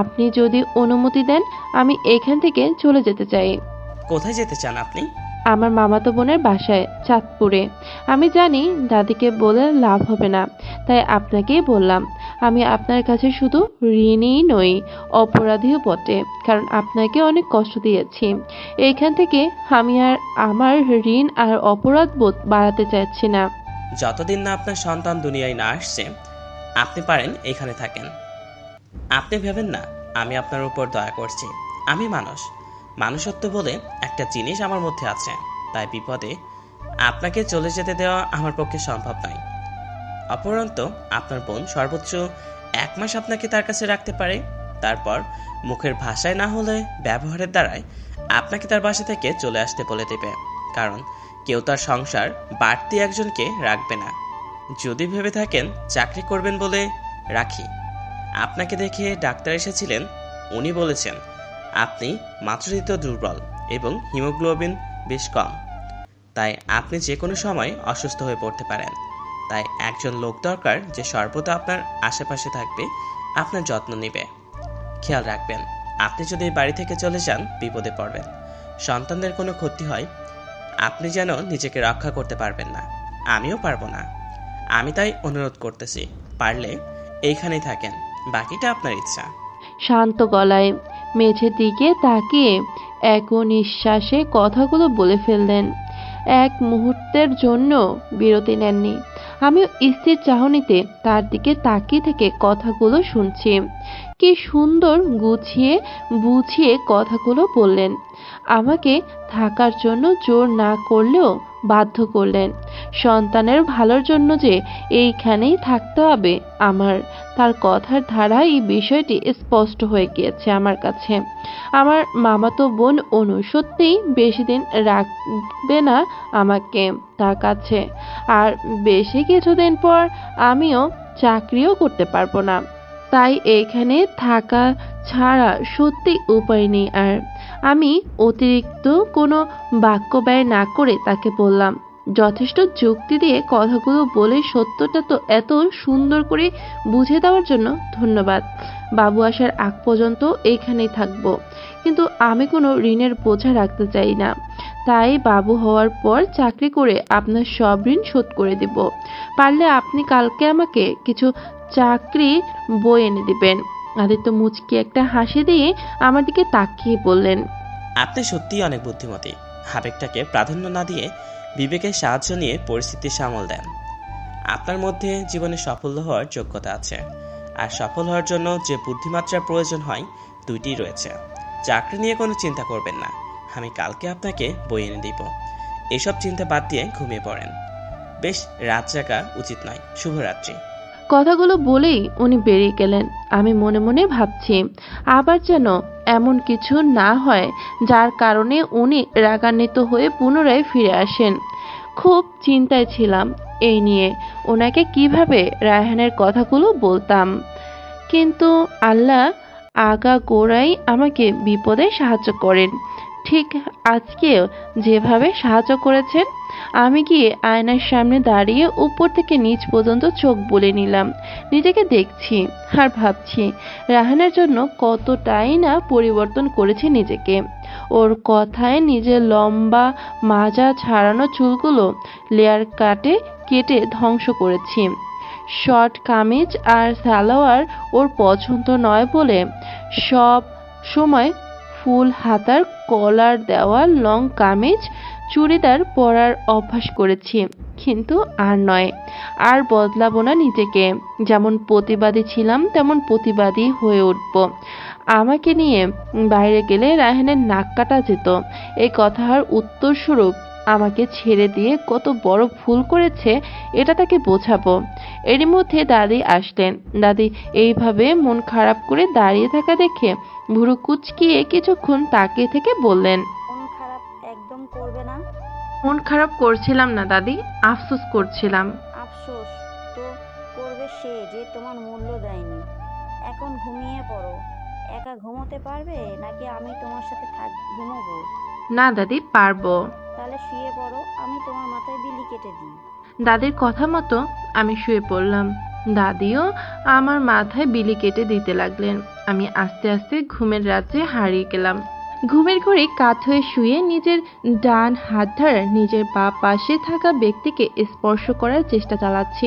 Speaker 1: আপনি যদি অনুমতি দেন, আমি এখান থেকে চলে যেতে চাই।
Speaker 5: কোথায় যেতে চান আপনি?
Speaker 1: আমার মামাতো বোনের বাসায়, চাঁদপুরে। আমি জানি দাদিকে বলে লাভ হবে না, তাই আপনাকেই বললাম। আমি আপনার কাছে শুধু ঋণীই নই, অপরাধীও বটে, কারণ আপনাকে অনেক কষ্ট দিয়েছি। এইখান থেকে আমি আর আমার ঋণ আর অপরাধ বোধ বাড়াতে চাচ্ছি না।
Speaker 5: যতদিন না আপনার সন্তান দুনিয়ায় না আসছে আপনি পারেন এখানে থাকেন। আপনি ভেবেন না আমি আপনার উপর দয়া করছি। আমি মানুষত্ব বলে একটা জিনিস আমার মধ্যে আছে, তাই বিপদে আপনাকে চলে যেতে দেওয়া আমার পক্ষে সম্ভব নয়। অপরন্ত আপনার বোন সর্বোচ্চ 1 মাস আপনাকে তার কাছে রাখতে পারে। তারপর মুখের ভাষায় না হলে ব্যবহারের দ্বারাই আপনাকে তার বাসা থেকে চলে আসতে বলে দেবে, কারণ কেউ তার সংসার বাড়তি একজনকে রাখবে না। যদি ভেবে থাকেন চাকরি করবেন বলে রাখি, আপনাকে দেখে ডাক্তার এসেছিলেন, উনি বলেছেন আপনি মাতৃত্ব দুর্বল এবং হিমোগ্লোবিন বেশ কম, তাই আপনি যে কোনো সময় অসুস্থ হয়ে পড়তে পারেন। তাই একজন লোক দরকার যে সর্বদা আপনার আশেপাশে থাকবে, আপনার যত্ন নেবে। খেয়াল রাখবেন, আপনি যদি এই বাড়ি থেকে চলে যান বিপদে পড়বেন। সন্তানদের কোনো ক্ষতি হয়, আপনি যেন নিজেকে রক্ষা করতে পারবেন না, আমিও পারবো না। আমি তাই অনুরোধ করতেছি, পারলে এইখানেই থাকেন, বাকিটা আপনার ইচ্ছা।
Speaker 1: শান্ত গলায়। মেঝের দিকে তাকিয়ে এক নিঃশ্বাসে কথাগুলো বলে ফেললেন। এক মুহূর্তের জন্য বিরতি নেননি। আমিও স্থির চাহনিতে তার দিকে তাকিয়ে থেকে কথাগুলো শুনছি। কি সুন্দর গুছিয়ে বুঝিয়ে কথাগুলো বললেন। আমাকে থাকার জন্য জোর না করলেও বাধ্য করলেন। সন্তানের ভালোর জন্য যে এইখানেই থাকতে হবে আমার। তার কথার ধারায় এই বিষয়টি স্পষ্ট হয়ে গিয়েছে আমার কাছে। আমার মামাতো বোন অনু সত্যিই বেশি দিন রাখবে না আমাকে তার কাছে। আর বেশি কিছুদিন পর আমিও চাকরিও করতে পারবো না। তাই এইখানে থাকা ছাড়া সত্যি উপায় নেই আর। আমি অতিরিক্ত কোনো বাক্য ব্যয় না করে তাকে বললাম, যথেষ্ট যুক্তি দিয়ে কথাগুলো বলে সত্যটা তো এত সুন্দর করে বুঝিয়ে দেওয়ার জন্য ধন্যবাদ। বাবু আসার আগ পর্যন্ত এইখানেই থাকবো, কিন্তু আমি কোনো ঋণের বোঝা রাখতে চাই না। তাই বাবু হওয়ার পর চাকরি করে আপনার সব ঋণ শোধ করে দেব। পারলে আপনি কালকে আমাকে কিছু চাকরি বই এনে দিবেন। আদিত্য মুচকি একটা হাসি দিয়ে আমার দিকে তাকিয়ে বললেন,
Speaker 5: আপনি সত্যিই অনেক বুদ্ধিমতী। আবেগটাকে প্রাধান্য না দিয়ে বিবেকের সাহায্য নিয়ে পরিস্থিতি সামাল দেন। আপনার মধ্যে জীবনে সফল হওয়ার যোগ্যতা আছে, আর সফল হওয়ার জন্য যে বুদ্ধিমাত্রার প্রয়োজন হয় দুইটি রয়েছে। চাকরি নিয়ে কোনো চিন্তা করবেন না, আমি কালকে আপনাকে বই এনে দিব। এসব চিন্তা বাদ দিয়ে ঘুমিয়ে পড়েন। বেশ রাত জাগা উচিত নয়। শুভরাত্রি।
Speaker 1: কথাগুলো বলেই উনি বেরিয়ে গেলেন। আমি মনে মনে ভাবছি আবার যেন এমন কিছু না হয় যার কারণে উনি রাগান্বিত হয়ে পুনরায় ফিরে আসেন। খুব চিন্তায় ছিলাম এই নিয়ে, ওনাকে কিভাবে রায়হানের কথাগুলো বলতাম। কিন্তু আল্লাহ আগাগোড়াই আমাকে বিপদে সাহায্য করেন, ঠিক আজকেও যেভাবে সাহায্য করেছেন। আমি গিয়ে আয়নার সামনে দাঁড়িয়ে উপর থেকে নিচ পর্যন্ত চোখ বুলে নিলাম। নিজেকে দেখছি আর ভাবছি রাহানের জন্য কতটাই না পরিবর্তন করেছি নিজেকে। ওর কথায় নিজের লম্বা মাজা ছাড়ানো চুলগুলো লেয়ার কাটে কেটে ধ্বংস করেছি। শর্ট কামিজ আর সালোয়ার ওর পছন্দ নয় বলে সব সময় ফুল হাতার কলার দেওয়া লং কামিজ চুড়িদার পরার অভ্যাস করেছি। কিন্তু আর নয়, আর বদলাবো না নিজেকে। যেমন প্রতিবাদী ছিলাম তেমন প্রতিবাদী হয়ে উঠব। আমাকে নিয়ে বাইরে গেলে রায়হানের নাক কাটা যেত, এই কথার উত্তরস্বরূপ আমাকে ছেড়ে দিয়ে কত বড় ভুল করেছে এটা তাকে বোঝাবো। এরই মধ্যে দাদি আসলেন। দাদি এইভাবে মন খারাপ করে দাঁড়িয়ে থাকা দেখে ভুরু কুচকিয়ে কিছুক্ষণ তাকিয়ে থেকে বললেন,
Speaker 3: মন খারাপ একদম করবে না।
Speaker 1: মন খারাপ করছিলাম না দাদি, আফসোস করছিলাম।
Speaker 3: আফসোস তো করবে সে যে তোমার মূল্য দেয়নি। এখন ঘুমিয়ে পড়ো। একা ঘুমোতে পারবে নাকি আমি তোমার সাথে ঘুমোবো?
Speaker 1: না দাদি, পারবো।
Speaker 3: তাহলে শুয়ে পড়ো, আমি তোমার মাথায় বিলি কেটে দিই।
Speaker 1: দাদির কথা মতো আমি শুয়ে পড়লাম। দাদিও আমার মাথায় বিলি কেটে দিতে লাগলেন। আমি আস্তে আস্তে ঘুমের রাজ্যে হারিয়ে গেলাম। ঘুমের ঘোরে কাত হয়ে শুয়ে নিজের ডান হাত দ্বারা নিজের বাঁ পাশে থাকা ব্যক্তিকে স্পর্শ করার চেষ্টা চালাচ্ছি।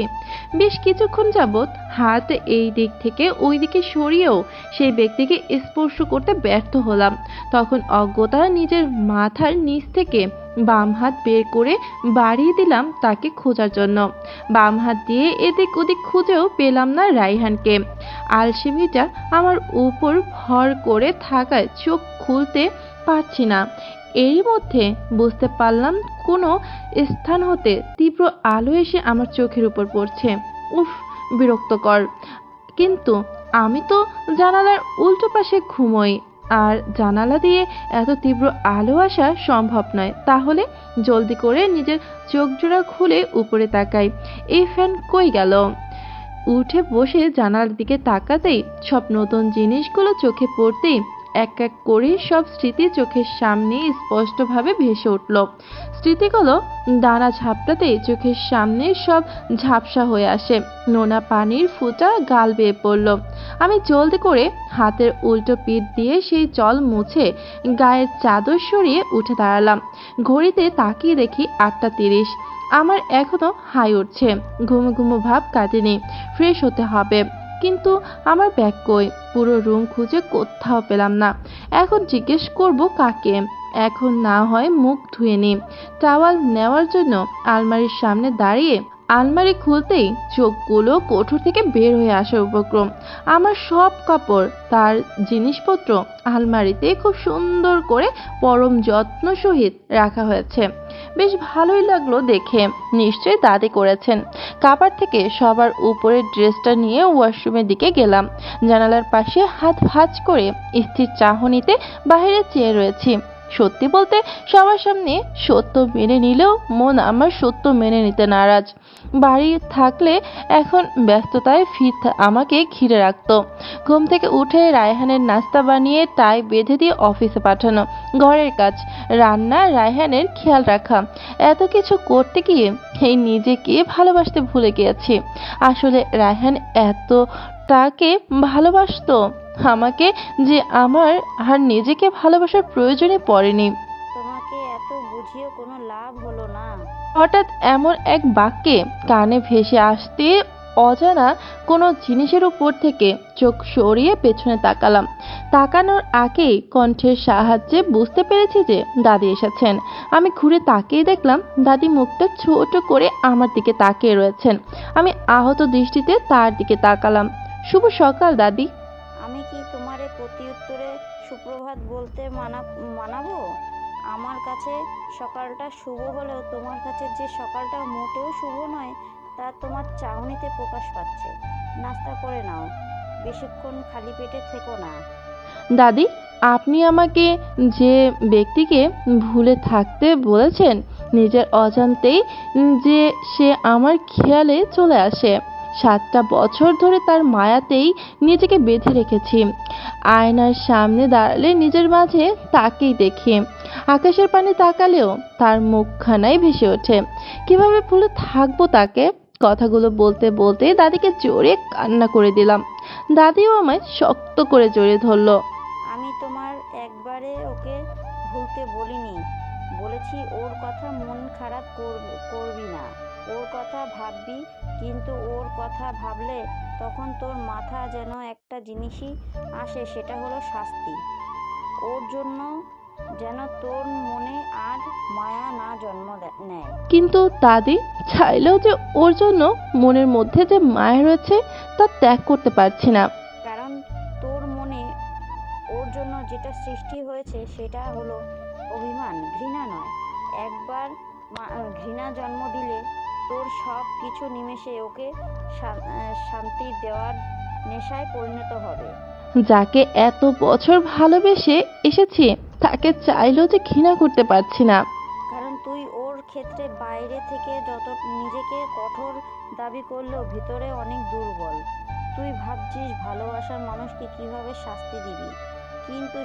Speaker 1: বেশ কিছুক্ষণ যাবৎ হাত এই দিক থেকে ওই দিকে সরিয়েও সেই ব্যক্তিকে স্পর্শ করতে ব্যর্থ হলাম। তখন অজ্ঞতা নিজের মাথার নিচ থেকে বাম হাত বের করে বাড়িয়ে দিলাম তাকে খোঁজার জন্য। বাম হাত দিয়ে এদিক ওদিক খুঁজেও পেলাম না রায়হানকে। আলসেমিটা আমার উপর ভর করে থাকায় চোখ খুলতে পারছি না। এরই মধ্যে বুঝতে পারলাম কোনো স্থান হতে তীব্র আলো এসে আমার চোখের উপর পড়ছে। উফ, বিরক্তকর। কিন্তু আমি তো জানালার উল্টো পাশে ঘুমোই, আর জানালা দিয়ে এত তীব্র আলো আসা সম্ভব নয়। তাহলে জলদি করে নিজের চোখ জোড়া খুলে উপরে তাকাই, এই ফ্যান কই গেল? উঠে বসে জানালার দিকে তাকাতেই সব নতুন জিনিসগুলো চোখে পড়তেই এক এক করে সব স্মৃতি চোখের সামনে স্পষ্টভাবে ভেসে উঠল। স্মৃতিগুলো দানা ঝাপটাতেই চোখের সামনে সব ঝাপসা হয়ে আসে। নোনা পানির ফোঁটা গাল বেয়ে পড়ল। আমি জলদি করে হাতের উল্টো পিঠ দিয়ে সেই জল মুছে গায়ের চাদর সরিয়ে উঠে দাঁড়ালাম। ঘড়িতে তাকিয়ে দেখি 8টা 30। আমার এখনো হাই উঠছে, ঘুমো ঘুমো ভাব কাটেনি। ফ্রেশ হতে হবে, কিন্তু আমার ব্যাগ কই? পুরো রুম খুঁজে কোথাও পেলাম না। এখন জিজ্ঞেস করব কাকে? এখন না হয় মুখ ধুয়ে নিই। টাওয়াল নেওয়ার জন্য আলমারির সামনে দাঁড়িয়ে আলমারি খুলতেই চোখগুলো কোঠর থেকে বের হয়ে আসার উপক্রম। আমার সব কাপড়, তার জিনিসপত্র আলমারিতে খুব সুন্দর করে পরম যত্ন সহিত রাখা হয়েছে। বেশ ভালোই লাগলো দেখে। নিশ্চয়ই দাদি করেছেন। কাবার থেকে সবার উপরের ড্রেসটা নিয়ে ওয়াশরুমের দিকে গেলাম। জানালার পাশে হাত ভাঁজ করে স্থির চাহনিতে বাইরে চেয়ে রয়েছি। সত্যি বলতে সবার সামনে সত্য মেনে নিলেও মন আমার সত্য মেনে নিতে নারাজ। বাড়ি থাকলে এখন ব্যস্ততায় আমাকে ঘিরে রাখতো। ঘুম থেকে উঠে রায়হানের নাস্তা বানিয়ে টাই বেঁধে দিয়ে অফিসে পাঠানো, ঘরের কাজ, রান্না, রায়হানের খেয়াল রাখা, এত কিছু করতে গিয়ে এই নিজেকে ভালোবাসতে ভুলে গিয়েছি। আসলে রায়হান এতটাকে ভালোবাসতো আমাকে যে আমার আর নিজেকে ভালোবাসার প্রয়োজনই পড়েনি।
Speaker 3: তোমাকে এত বুঝিয়েও কোনো লাভ হলো না।
Speaker 1: হঠাৎ এমন এক বাক্যে কানে ভেসে আসতে অজানা কোনো জিনিসের উপর থেকে চোখ সরিয়ে পেছনে তাকালাম। তাকানোর আগেই কণ্ঠের সাহায্যে বুঝতে পেরেছি যে দাদি এসেছেন। আমি ঘুরে তাকিয়ে দেখলাম দাদি মুখটা ছোট করে আমার দিকে তাকিয়ে রয়েছেন। আমি আহত দৃষ্টিতে তার দিকে তাকালাম। শুভ সকাল দাদি।
Speaker 3: আমি কি তোমারে প্রতি উত্তরে সুপ্রভাত বলতে মানাবো? আমার কাছে সকালটা শুভ হলেও তোমার কাছে যে সকালটা মোটেও শুভ নয় তা তোমার চাহনিতে প্রকাশ পাচ্ছে। নাস্তা করে নাও, বেশিক্ষণ খালি পেটে থেকো না।
Speaker 1: দাদি, আপনি আমাকে যে ব্যক্তিকে ভুলে থাকতে বলেছেন, নিজের অজান্তেই যে সে আমার খেয়ালে চলে আসে। 7টা বছর ধরে তার মায়াতেই নিজেকে বেঁধে রেখেছি। আয়নার সামনে দাঁড়ালে নিজের মাঝে তাকেই দেখি। আকাশের পানে তাকালেও তার মুখখানাই ভেসে ওঠে। কিভাবে ভুলে থাকবো তাকে? কথাগুলো বলতে বলতে দাদিকে জোরে কান্না করে দিলাম। দাদিও আমায় শক্ত করে জড়িয়ে ধরলো।
Speaker 3: আমি তোমার একবারে ওকে ভুলতে বলিনি, বলেছি ওর কথা মন খারাপ করবি না, ওর কথা ভাববি, কিন্তু ওর কথা ভাবলে তখন তোর মাথা যেন একটা জিনিসই আসে, সেটা হলো শাস্তি। ওর জন্য যেন তোর মনে আর মায়া না জন্ম নেয়।
Speaker 1: কিন্তু দাদি, চাইলেও যে ওর জন্য মনের মধ্যে যে মায়া রয়েছে তা ত্যাগ করতে পারছি না।
Speaker 3: কারণ তোর মনে ওর জন্য যেটা সৃষ্টি হয়েছে সেটা হলো অভিমান, ঘৃণা নয়। একবার ঘৃণা জন্ম দিলে তোর সব কিছু নিমেষে ওকে শান্তি দেওয়ার নেশায় পরিণত হবে।
Speaker 1: যাকে এত বছর ভালোবেসে এসেছি তাকে চাইলেও যে ঘৃণা করতে পারছি না।
Speaker 3: কারণ তুই ওর ক্ষেত্রে বাইরে থেকে যত নিজেকে কঠোর দাবি করলেও ভিতরে অনেক দুর্বল। তুই ভাবছিস ভালোবাসার মানুষকে কিভাবে শাস্তি দিবি, কিন্তু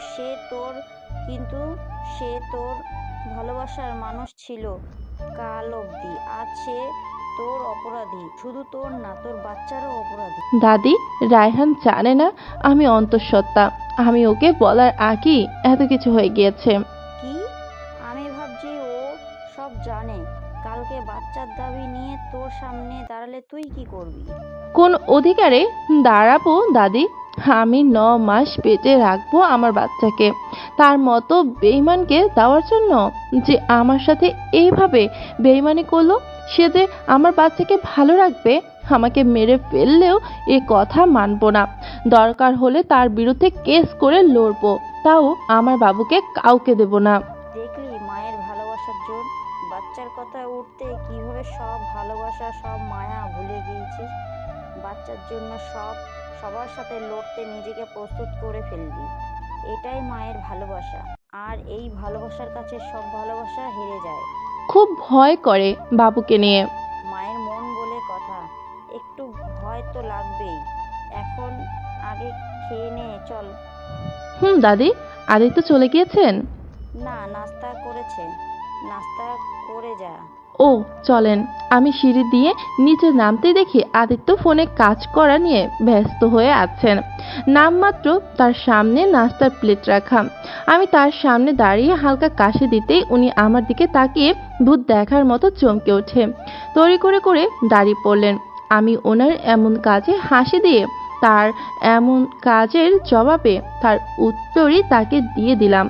Speaker 3: সে তোর ভালোবাসার মানুষ ছিল কাল অবধি। আজ সে তোর অপরাধী, শুধু তোর না, তোর বাচ্চারও অপরাধী।
Speaker 1: দাদি, রায়হান জানে না আমি অন্তঃসত্ত্বা। আমি ওকে বলার আগেই এত কিছু হয়ে গিয়েছে।
Speaker 3: কি? আমি ভাবছি ও সব জানে। কালকে বাচ্চার দাবি নিয়ে তোর সামনে দাঁড়ালে তুই কি করবি?
Speaker 1: কোন অধিকারে দাঁড়াবো দাদি? আমি 9 মাস পেটে রাখবো আমার বাচ্চাকে তার মতো বেঈমানকে দেওয়ার জন্য, যে আমার সাথে এইভাবে বেঈমানি করলো। সে যে আমার বাচ্চাকে ভালো রাখবে, আমাকে মেরে ফেললেও এ কথা মানবো না। দরকার হলে তার বিরুদ্ধে কেস করে লড়বো, তাও আমার বাবুকে কাউকে দেব না।
Speaker 3: দেখলি মায়ের ভালোবাসার জোর? বাচ্চার কথা উঠতে কিভাবে সব ভালোবাসা, সব মায়া ভুলে গিয়েছিস। বাচ্চার জন্য সবার সাথে লড়তে নিজেকে প্রস্তুত করে ফেলবি। এটাই মায়ের ভালোবাসা। আর এই ভালোবাসার কাছে সব ভালোবাসা হেরে যায়।
Speaker 1: খুব ভয় করে বাবুকে নিয়ে।
Speaker 3: মায়ের মন বলে কথা, একটু ভয় তো লাগবেই। এখন আগে খেয়ে নে, চল।
Speaker 1: দাদি, আদিত্য চলে গিয়েছেন?
Speaker 3: না, নাস্তা করেছে। নাস্তা করে যা।
Speaker 1: ও চলেন। আমি সিঁড়ি দিয়ে নিচে নামতে দেখি আদিত্য ফোনে কাজ করা নিয়ে ব্যস্ত হয়ে আছেন। নামমাত্র তার সামনে নাস্তার প্লেট রাখা। আমি তার সামনে দাঁড়িয়ে হালকা কাশি দিতেই উনি আমার দিকে তাকিয়ে ভূত দেখার মতো চমকে ওঠে তড়ি করে দাঁড়িয়ে পড়লেন। আমি ওনার এমন কাজে হাসি দিয়ে তার এমন কাজের জবাবে তার উত্তরই তাকে দিয়ে দিলাম।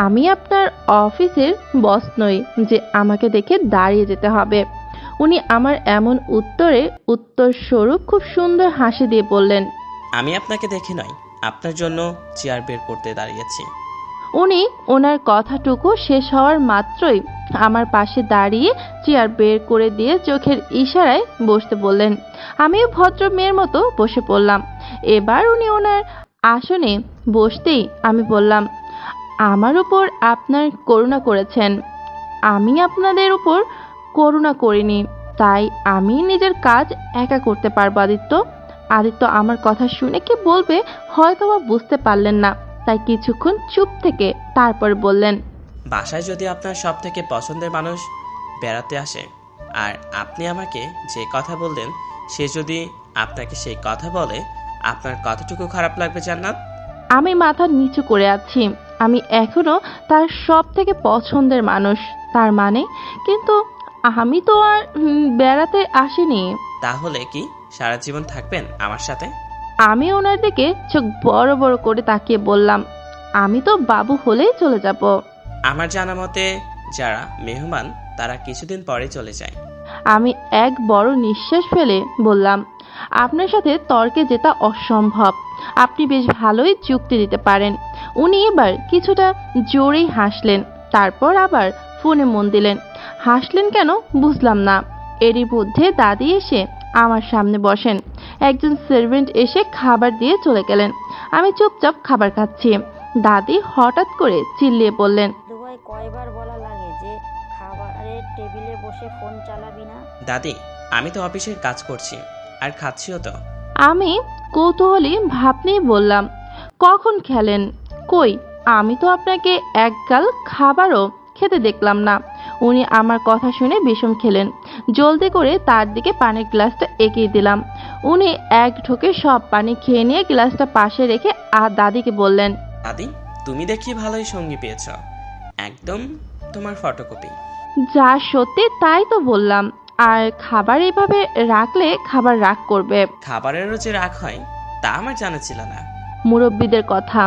Speaker 1: আমি আপনার অফিসের বস নই যে আমাকে দেখে দাঁড়িয়ে যেতে হবে। উনি আমার এমন উত্তর স্বরূপ খুব সুন্দর হাসি দিয়ে বললেন,
Speaker 5: আমি আপনাকে দেখে নয়, আপনার জন্য চেয়ার বের করতে দাঁড়িয়েছি।
Speaker 1: উনি ওনার কথাটুকু শেষ হওয়ার মাত্রই আমার পাশে দাঁড়িয়ে চেয়ার বের করে দিয়ে চোখের ইশারায় বসতে বললেন। আমিও ভদ্র মেয়ের মতো বসে পড়লাম। এবার উনি ওনার আসনে বসতেই আমি বললাম, আমার উপর আপনার করুণা করেছেন, আমি আপনাদের উপর করুণা করিনি, তাই আমি নিজের কাজ একা করতে পারবো। আদিত্য আমার কথা শুনে কি বলবে হয়তোবা বুঝতে পারলেন না, তাই কিছুক্ষণ চুপ থেকে তারপর বললেন,
Speaker 5: বাসায় যদি আপনার সব থেকে পছন্দের মানুষ বেড়াতে আসে আর আপনি আমাকে যে কথা বললেন সে যদি আপনাকে সেই কথা বলে, আপনার কতটুকু খারাপ লাগবে জান্নাত?
Speaker 1: আমি মাথা নিচু করে আছি। আমি এখনো তার সব থেকে পছন্দের মানুষ, তার মানে কিন্তু আমি তো আর বেড়াতে আসিনি।
Speaker 5: তাহলে কি সারা জীবন থাকবেন আমার সাথে?
Speaker 1: আমি ওনার দিকে চোখ বড় বড় করে তাকিয়ে বললাম, আমি তো বাবু হলেই চলে যাব।
Speaker 5: আমার জানা মতে যারা মেহমান তারা কিছুদিন পরে চলে যায়।
Speaker 1: আমি এক বড় নিঃশ্বাস ফেলে বললাম, আপনার সাথে তর্কে জেতা অসম্ভব। আপনি বেশ ভালোই যুক্তি দিতে পারেন। উনি এবার কিছুটা জোরেই হাসলেন, তারপর আবার ফোনে মন দিলেন। হাসলেন কেন বুঝলাম না। এরই মধ্যে দাদি এসে আমার সামনে বসেন। একজন সার্ভেন্ট এসে খাবার দিয়ে চলে গেলেন। আমি চুপচাপ খাবার খাচ্ছি। দাদি হঠাৎ করে চিল্লিয়ে বললেন,
Speaker 3: দাদুভাই কয়বার বলা লাগে যে খাবারের টেবিলে বসে ফোন চালাবি না?
Speaker 5: দাদি, আমি তো অফিসের কাজ করছি আর খাচ্ছিও তো।
Speaker 1: আমি কৌতূহলী ভাব নিয়ে বললাম, কখন খেলেন? কই, আমি তো আপনাকে এক গাল খাবারও খেতে দেখলাম না। উনি আমার কথা শুনে বিষম খেলেন। জলদি করে তার দিকে পানির গ্লাসটা এগিয়ে দিলাম। উনি এক ঢোকে সব পানি খেয়ে নিয়ে গ্লাসটা পাশে রেখে দাদিকে বললেন,
Speaker 5: দাদি, তুমি দেখি ভালোই সঙ্গী পেয়েছ, একদম তোমার ফটোকপি।
Speaker 1: যা সত্যি তাই তো বললাম। আর খাবার এভাবে রাখলে খাবার রাগ করবে।
Speaker 5: খাবারেরও যে রাগ হয় তা আমার জানা ছিল না।
Speaker 1: মুরব্বীদের কথা।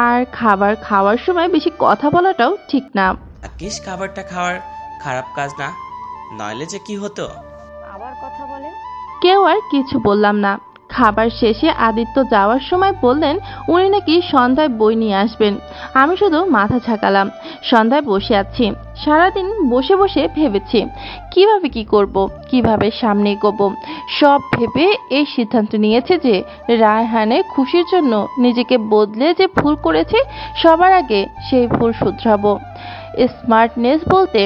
Speaker 1: আর খাবার খাওয়ার সময় বেশি কথা বলাটাও ঠিক না।
Speaker 5: ভাগ্যিস খাবারটা খাওয়ার খারাপ কাজ না, নইলে যে কি হতো।
Speaker 3: আবার কথা বলে।
Speaker 1: কেউ আর কিছু বললাম না। খাবার শেষে আদিত্য যাওয়ার সময় বললেন উনি নাকি সন্ধ্যায় বই নিয়ে আসবেন। আমি শুধু মাথা ঝাঁকালাম। সন্ধ্যায় বসে আছি, সারাদিন বসে বসে ভেবেছি কিভাবে কি করব, কিভাবে সামনে এগোবো। সব ভেবে এই সিদ্ধান্ত নিয়েছে যে রায়হানের খুশির জন্য নিজেকে বদলে যে ভুল করেছি সবার আগে সেই ভুল শুধরাবো। স্মার্টনেস বলতে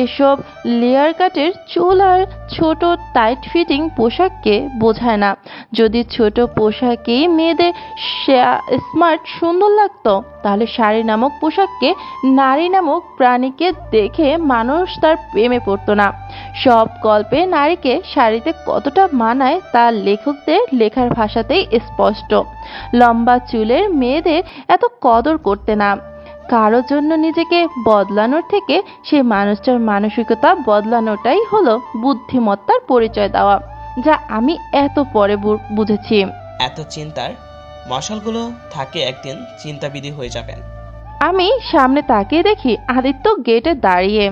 Speaker 1: এসব লেয়ার কাটের চুল আর ছোট টাইট ফিটিং পোশাককে বোঝায় না। যদি ছোট পোশাকেই মেয়েদের স্মার্ট সুন্দর লাগতো, তাহলে শাড়ি নামক পোশাককে নারী নামক প্রাণীকে দেখে মানুষ তার প্রেমে পড়তো না। সব গল্পে নারীকে শাড়িতে কতটা মানায় তা লেখকদের লেখার ভাষাতেই স্পষ্ট। লম্বা চুলের মেয়েদের এত কদর করতে না। কারোর জন্য নিজেকে বদলানোর থেকে সেই মানুষটার মানসিকতা বদলানোটাই হলো বুদ্ধিমত্তার পরিচয় দেওয়া, যা আমি এত পরে বুঝেছি।
Speaker 5: এত চিন্তার মশালগুলো থাকে একদিন চিন্তাবিধি হয়ে যাবেন।
Speaker 1: আমি সামনে তাকিয়ে দেখি আদিত্য গেটে দাঁড়িয়ে।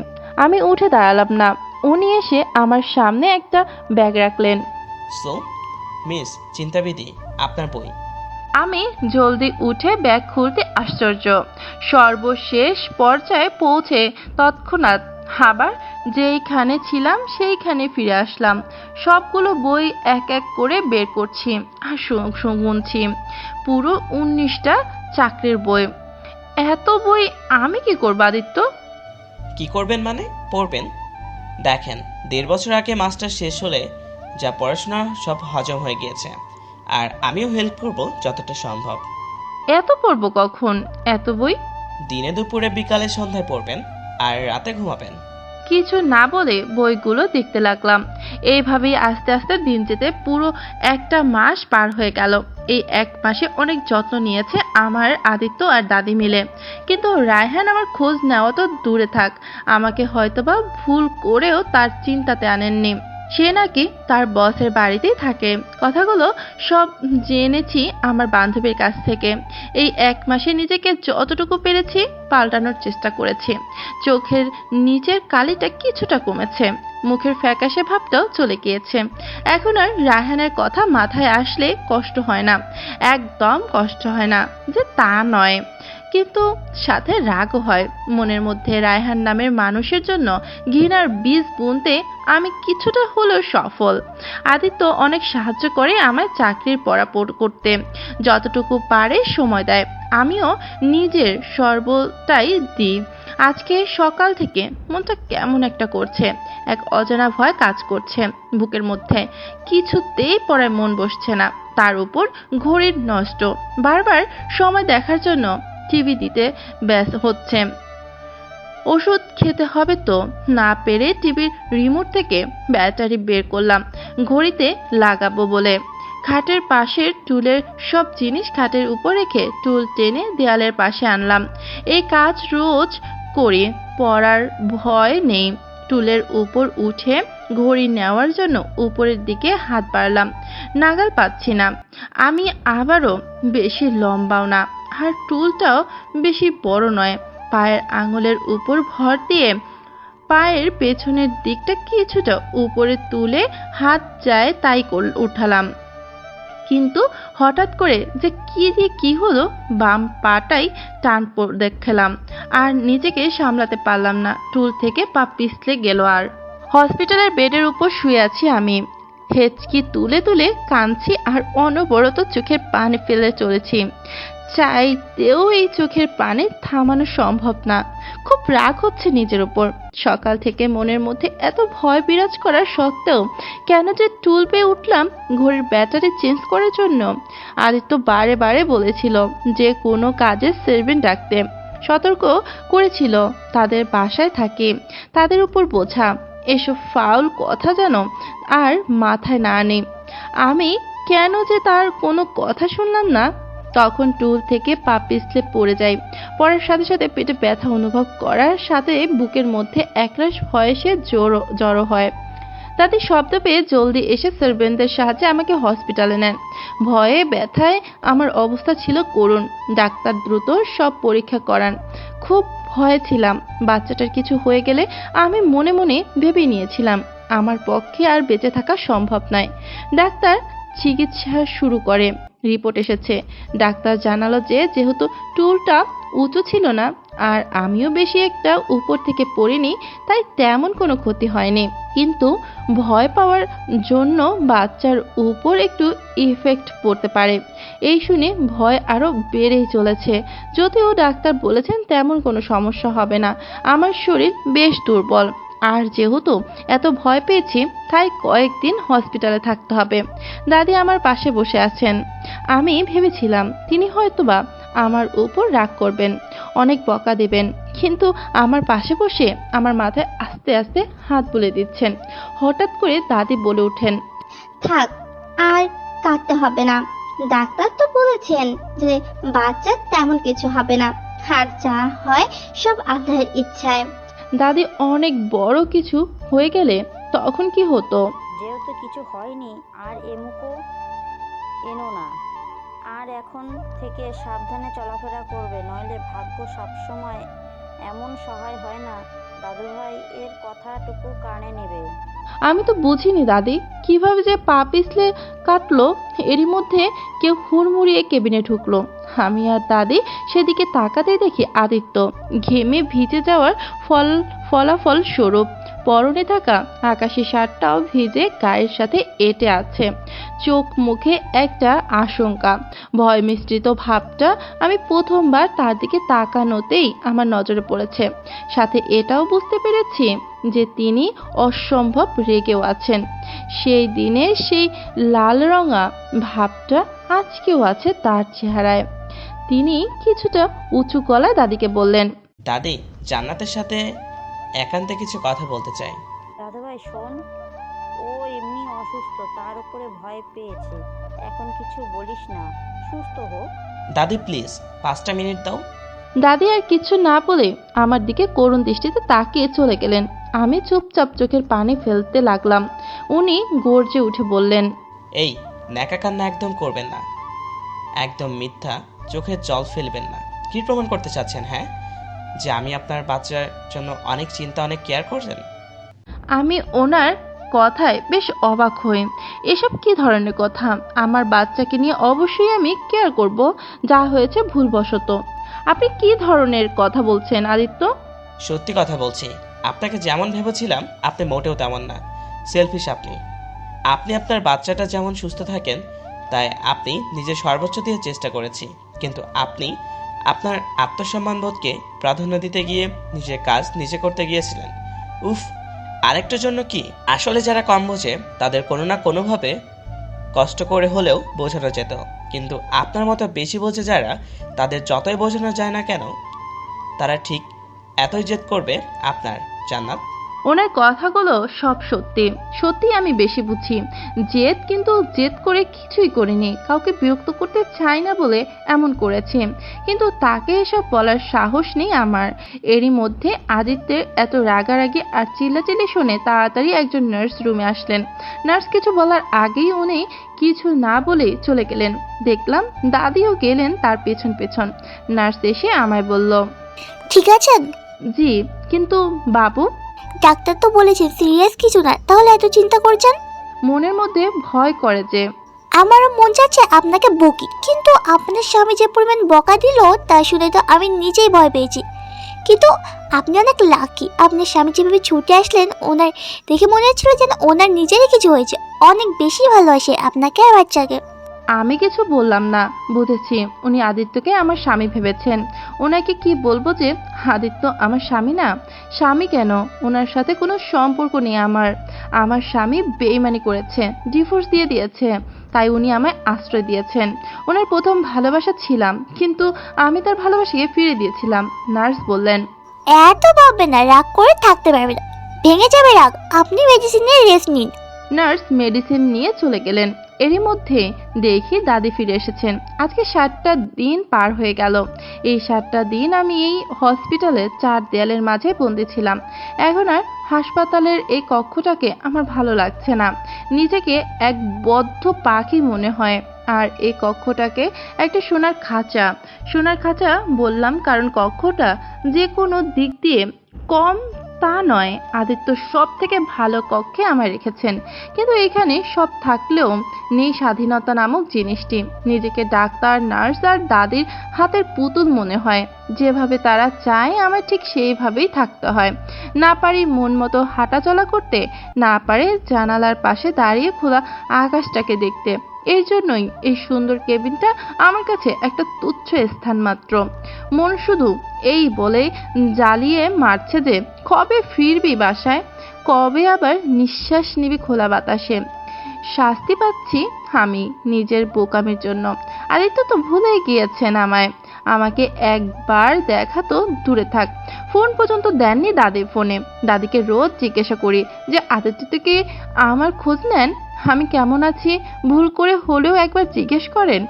Speaker 1: আমি উঠে দাঁড়ালাম না। উনি এসে আমার সামনে একটা ব্যাগ রাখলেন।
Speaker 5: সো মিস চিন্তাবিধি, আপনার বই।
Speaker 1: আমি জলদি উঠে ব্যাগ খুলতে আশ্চর্য। সর্বশেষ পর্যায়ে পৌঁছে তৎক্ষণাৎ আবার যেইখানে ছিলাম সেইখানে ফিরে আসলাম। সবগুলো বই এক এক করে বের করছি আর শুনছি। পুরো 19টা চাকরির বই। এত বই আমি কি করব আদিত্য?
Speaker 5: কি করবেন মানে? পড়বেন। দেখেন, 1.5 বছর আগে মাস্টার শেষ হলে যা পড়াশোনা সব হজম হয়ে গিয়েছে, আর আমিও হেল্প করব যতটা সম্ভব।
Speaker 1: এত পড়বো কখন এত বই?
Speaker 5: দিনে দুপুরে বিকালে সন্ধ্যায় পড়বেন আর রাতে ঘুমাবেন।
Speaker 1: কিছু না বলে বইগুলো দেখতে লাগলাম। এইভাবেই আস্তে আস্তে দিন যেতে পুরো একটা মাস পার হয়ে গেল। এই এক মাসে অনেক যত্ন নিয়েছে আমার আদিত্য আর দাদি মিলে, কিন্তু রায়হান আমার খোঁজ নেওয়া তো দূরে থাক, আমাকে হয়তোবা ভুল করেও তার চিন্তাতে আনেননি। সে নাকি তার বসের বাড়িতেই থাকে, কথাগুলো সব জেনেছি আমার বান্ধবীর কাছ থেকে। এই 1 মাসে নিজেকে যতটুকু পেরেছি পাল্টানোর চেষ্টা করেছি। চোখের নিচের কালিটা কিছুটা কমেছে, মুখের ফ্যাকাশে ভাবটাও চলে গিয়েছে। এখন আর রায়হানের কথা মাথায় আসলে কষ্ট হয় না, একদম কষ্ট হয় না যে তা নয়, কিন্তু সাথে রাগও হয়। মনের মধ্যে রায়হান নামের মানুষের জন্য ঘৃণার বীজ বুনতে আমি কিছুটা হলেও সফল। আদিত্য অনেক সাহায্য করে আমায় চাকরির পড়াপড় করতে, যতটুকু পারে সময় দেয়, আমিও নিজের সর্বটাই দিই। আজকে সকাল থেকে মনটা কেমন একটা করছে, এক অজানা ভয় কাজ করছে বুকের মধ্যে, কিছুতেই পড়ায় মন বসছে না। তার উপর ঘড়ির নষ্ট, বারবার সময় দেখার জন্য টিভি দিতে ব্যস্ত হচ্ছে। ওষুধ খেতে হবে তো, না পেরে টিভির রিমোট থেকে ব্যাটারি বের করলাম ঘড়িতে লাগাবো বলে। খাটের পাশের টুলের সব জিনিস খাটের উপর রেখে টুল টেনে দেয়ালের পাশে আনলাম। এই কাজ রোজ করি, পড়ার ভয় নেই। টুলের উপর উঠে ঘড়ি নেওয়ার জন্য উপরের দিকে হাত বাড়ালাম, নাগাল পাচ্ছি না। আমি আবারও বেশি লম্বাও না, আর টুলটাও বেশি বড় নয়। পায়ের আঙুলের উপর ভর দিয়ে পায়ের পেছনের দিকটা কিছুটা উপরে তুলে হাত যায় তাই উঠালাম, কিন্তু হঠাৎ করে যে কি দিয়ে কি হলো, বাম পাটাই টান দেখলাম আর নিজেকে সামলাতে পারলাম না। টুল থেকে পা পিছলে গেল। আর হসপিটালের বেডের উপর শুয়ে আছি আমি, হেঁচকি তুলে তুলে কাঁদছি আর অনবরত চোখের পানি ফেলে চলেছি। চাইতেও এই চোখের পানি থামানো সম্ভব না। খুব রাগ হচ্ছে নিজের উপর। সকাল থেকে মনের মধ্যে এত ভয় বিরাজ করার সত্ত্বেও কেন যে টুল পেয়ে উঠলাম ঘড়ির ব্যাটারি চেঞ্জ করার জন্য। আদিত্য বারে বারে বলেছিল যে কোনো কাজে সার্ভেন্ট রাখতে, সতর্ক করেছিল তাদের বাসায় থাকে, তাদের উপর বোঝা। এসব ফাউল কথা যেন আর মাথায় না নেই। আমি কেন যে তার কোনো কথা শুনলাম না। তখন টুল থেকে পা পিছলে পড়ে যায়, পড়ার সাথে সাথে পেটে ব্যথা অনুভব করার সাথে বুকের মধ্যে একরাশ ভয়েসে জড়ো হয়। দাদি শব্দ পেয়ে জলদি এসে সার্ভেন্টদের সাহায্যে আমাকে হসপিটালে নেন। ভয়ে ব্যথায় আমার অবস্থা ছিল করুণ। ডাক্তার দ্রুত সব পরীক্ষা করান। খুব ভয়ে ছিলাম বাচ্চাটার কিছু হয়ে গেলে। আমি মনে মনে ভেবে নিয়েছিলাম আমার পক্ষে আর বেঁচে থাকা সম্ভব নয়। ডাক্তার চিকিৎসা শুরু করে। রিপোর্ট এসেছে। ডাক্তার জানালো যে যেহেতু টুলটা উঁচু ছিল না আর আমিও বেশি একটা উপর থেকে পড়িনি, তাই তেমন কোনো ক্ষতি হয়নি, কিন্তু ভয় পাওয়ার জন্য বাচ্চার উপর একটু ইফেক্ট পড়তে পারে। এই শুনে ভয় আরো বেড়েই চলেছে। যদিও ডাক্তার বলেছেন তেমন কোনো সমস্যা হবে না, আমার শরীর বেশ দুর্বল, আর যেহেতু এত ভয় পেয়েছি তাই কয়েকদিন হসপিটালে থাকতে হবে। দাদি আমার পাশে বসে আছেন। আমি ভেবেছিলাম তিনি হয়তোবা আমার উপর রাগ করবেন, অনেক বকা দেবেন, কিন্তু আমার পাশে বসে আমার মাথায় আস্তে আস্তে হাত বুলিয়ে দিচ্ছেন। হঠাৎ করে দাদি বলে ওঠেন,
Speaker 6: থাক, আর কাঁদতে হবে না। ডাক্তার তো বলেছেন যে বাচ্চার তেমন কিছু হবে না, আর যা হয় সব আল্লাহর ইচ্ছায়।
Speaker 1: দাদি অনেক বড় কিছু হয়ে গেলে তখন কি হতো?
Speaker 3: যেহেতু কিছু হয়নি আর এমুকো এনো না, আর এখন থেকে সাবধানে চলাফেরা করবে, নইলে ভাগ্য সবসময় এমন সহায় হয় না। দাদুভাই এর কথাটুকু কানে নেবে।
Speaker 1: আমি তো বুঝিনি দাদি কিভাবে যে পা পিছলে কাটলো। এরই মধ্যে কেউ হুড়মুড়িয়ে কেবিনে ঢুকলো। আমি আর দাদি সেদিকে তাকাতে দেখি আদিত্য ঘেমে ভিজে যাওয়ার ফলাফল স্বরূপ পরনে থাকা আকাশি শার্টটাও ভিজে গায়ের সাথে এঁটে আছে। চোখ মুখে একটা আশঙ্কা, ভয় মিশ্রিত ভাবটা আমি প্রথমবার তার দিকে তাকানোতেই আমার নজরে পড়েছে। সাথে এটাও বুঝতে পেরেছি যে তিনি অসম্ভব রেগেও আছেন। সেই দিনের সেই লাল রঙা ভাবটা আজকেও আছে তার চেহারায়। তিনি কিছুটা উঁচু গলায় দাদিকে বললেন,
Speaker 5: দাদি, জান্নাতের সাথে একান্তে কিছু কথা বলতে চাই।
Speaker 3: দাদুভাই শোন, ও এমনি অসুস্থ, তার উপরে ভয় পেয়েছে। এখন কিছু বলিস না, সুস্থ হোক।
Speaker 5: দাদি প্লিজ 5টা মিনিট দাও।
Speaker 1: দাদি আর কিছু না বলে আমার দিকে করুণ দৃষ্টিতে তাকিয়ে চলে গেলেন। আমি চুপচাপ চোখের পানি ফেলতে লাগলাম। উনি গর্জে উঠে বললেন,
Speaker 5: এই ন্যাকা কান্না একদম করবেন না, একদম মিথ্যা চোখে জল ফেলবেন না। কি প্রমাণ করতে চাচ্ছেন? হ্যাঁ, যে আমি আপনার বাচ্চার জন্য অনেক চিন্তা, অনেক কেয়ার করছেন।
Speaker 1: আমি ওনার কথায় বেশ অবাক হই। এসব কি ধরনের কথা? আমার বাচ্চাকে নিয়ে অবশ্যই আমি কেয়ার করব, যা হয়েছে ভুলবশত। আপনি কি ধরনের কথা বলছেন আদিত্য?
Speaker 5: সত্যি কথা বলছি, আপনাকে যেমন ভেবেছিলাম আপনি মোটেও তেমন না। সেলফিশ আপনি। আপনি আপনার বাচ্চাটা যেমন সুস্থ থাকেন, তাই আপনি নিজের সর্বোচ্চ দিয়ে চেষ্টা করেছি, কিন্তু আপনি আপনার আত্মসম্মানবোধকে প্রাধান্য দিতে গিয়ে নিজের কাজ নিজে করতে গিয়েছিলেন। উফ, আরেকটার জন্য কি? আসলে যারা কম বোঝে তাদের কোনো না কোনোভাবে কষ্ট করে হলেও বোঝানো যেত, কিন্তু আপনার মতো বেশি বোঝে যারা, তাদের যতই বোঝানো যায় না কেন, তারা ঠিক এতই জেদ করবে আপনার। জান্নাত,
Speaker 1: ওনার কথাগুলো সব সত্যি। সত্যি আমি বেশি বুঝি। জেদ, কিন্তু জেদ করে কিছুই করিনি। কাউকে বিরক্ত করতে চাই না বলে এমন করেছি, কিন্তু তাকে এসব বলার সাহস নেই আমার। এরই মধ্যে আদিত্যের এত রাগারাগি আর চিল্লাচিল্লি শুনে তাড়াতাড়ি একজন নার্স রুমে আসলেন। নার্স কিছু বলার আগেই উনি কিছু না বলেই চলে গেলেন। দেখলাম দাদিও গেলেন তার পেছন পেছন। নার্স এসে আমায় বলল,
Speaker 7: ঠিক আছেন?
Speaker 1: জি, কিন্তু বাবু?
Speaker 7: ডাক্তার তো বলেছেন সিরিয়াস কিছু না, তাহলে এত চিন্তা করছেন?
Speaker 1: মনের মধ্যে ভয় করে যে।
Speaker 7: আমারও মন চাচ্ছে আপনাকে বকি, কিন্তু আপনার স্বামী যে পরিমাণ বকা দিল তা শুনে তো আমি নিজেই ভয় পেয়েছি। কিন্তু আপনি অনেক লাকি, আপনার স্বামী যেভাবে ছুটে আসলেন, ওনার দেখে মনে হচ্ছিল যেন ওনার নিজেরই কিছু হয়েছে। অনেক বেশি ভালোবাসে আপনাকে আর বাচ্চাকে।
Speaker 1: আমি কিছু বললাম না। বুঝেছি উনি আদিত্যকে আমার স্বামী ভেবেছেন। ওনাকে কি বলবো যে আদিত্য আমার স্বামী না? স্বামী কেন, ওনার সাথে কোনো সম্পর্ক নেই আমার। আমার স্বামী বেইমানি করেছে, ডিভোর্স দিয়ে দিয়েছে, তাই উনি আমায় আশ্রয় দিয়েছেন। ওনার প্রথম ভালোবাসা ছিলাম, কিন্তু আমি তার ভালোবাসাকে ফিরে দিয়েছিলাম। নার্স বললেন,
Speaker 7: এত ভাববেন না, রাগ করে থাকতে পারবে না, ভেঙে যাবে রাগ। আপনি মেডিসিন নিয়ে রেস্ট নিন।
Speaker 1: নার্স মেডিসিন নিয়ে চলে গেলেন। এরই মধ্যে দেখি দাদি ফিরে এসেছেন। আজকে 7টা দিন পার হয়ে গেল। এই 7টা দিন আমি এই হসপিটালের 4 দেয়ালের মাঝে বন্দি ছিলাম। এখন আর হাসপাতালের এই কক্ষটাকে আমার ভালো লাগছে না। নিজেকে এক বদ্ধ পাখি মনে হয়। আর এই কক্ষটাকে একটা সোনার খাঁচা। সোনার খাঁচা বললাম কারণ কক্ষটা যে কোনো দিক দিয়ে কম তা নয়। আদিত্য সব থেকে ভালো কক্ষে আমায় রেখেছেন, কিন্তু এখানে সব থাকলেও নেই স্বাধীনতা নামক জিনিসটি। নিজেকে ডাক্তার, নার্স আর দাদির হাতের পুতুল মনে হয়। যেভাবে তারা চায় আমার ঠিক সেইভাবেই থাকতে হয়। না পারি মন মতো হাঁটাচলা করতে, না পারে জানালার পাশে দাঁড়িয়ে খোলা আকাশটাকে দেখতে। এই জন্যই এই সুন্দর কেবিনটা আমার কাছে একটা তুচ্ছ স্থান মাত্র। মন শুধু এই বলে জ্বালিয়ে মারছে যে কবে ফিরবি বাসায়, কবে আবার নিঃশ্বাস নিবি খোলা বাতাসে। শাস্তি পাচ্ছি আমি নিজের বোকামির জন্য। আদিত্য তো ভুলে গিয়েছেন আমায়। আমাকে একবার দেখা তো দূরে থাক, ফোন পর্যন্ত দেননি দাদির ফোনে। দাদিকে রোজ জিজ্ঞাসা করি যে আদিত্য থেকে আমার খোঁজ নেন, আমি কেমন আছি। ভুল করে হলেও একবার জিজ্ঞেস করেন।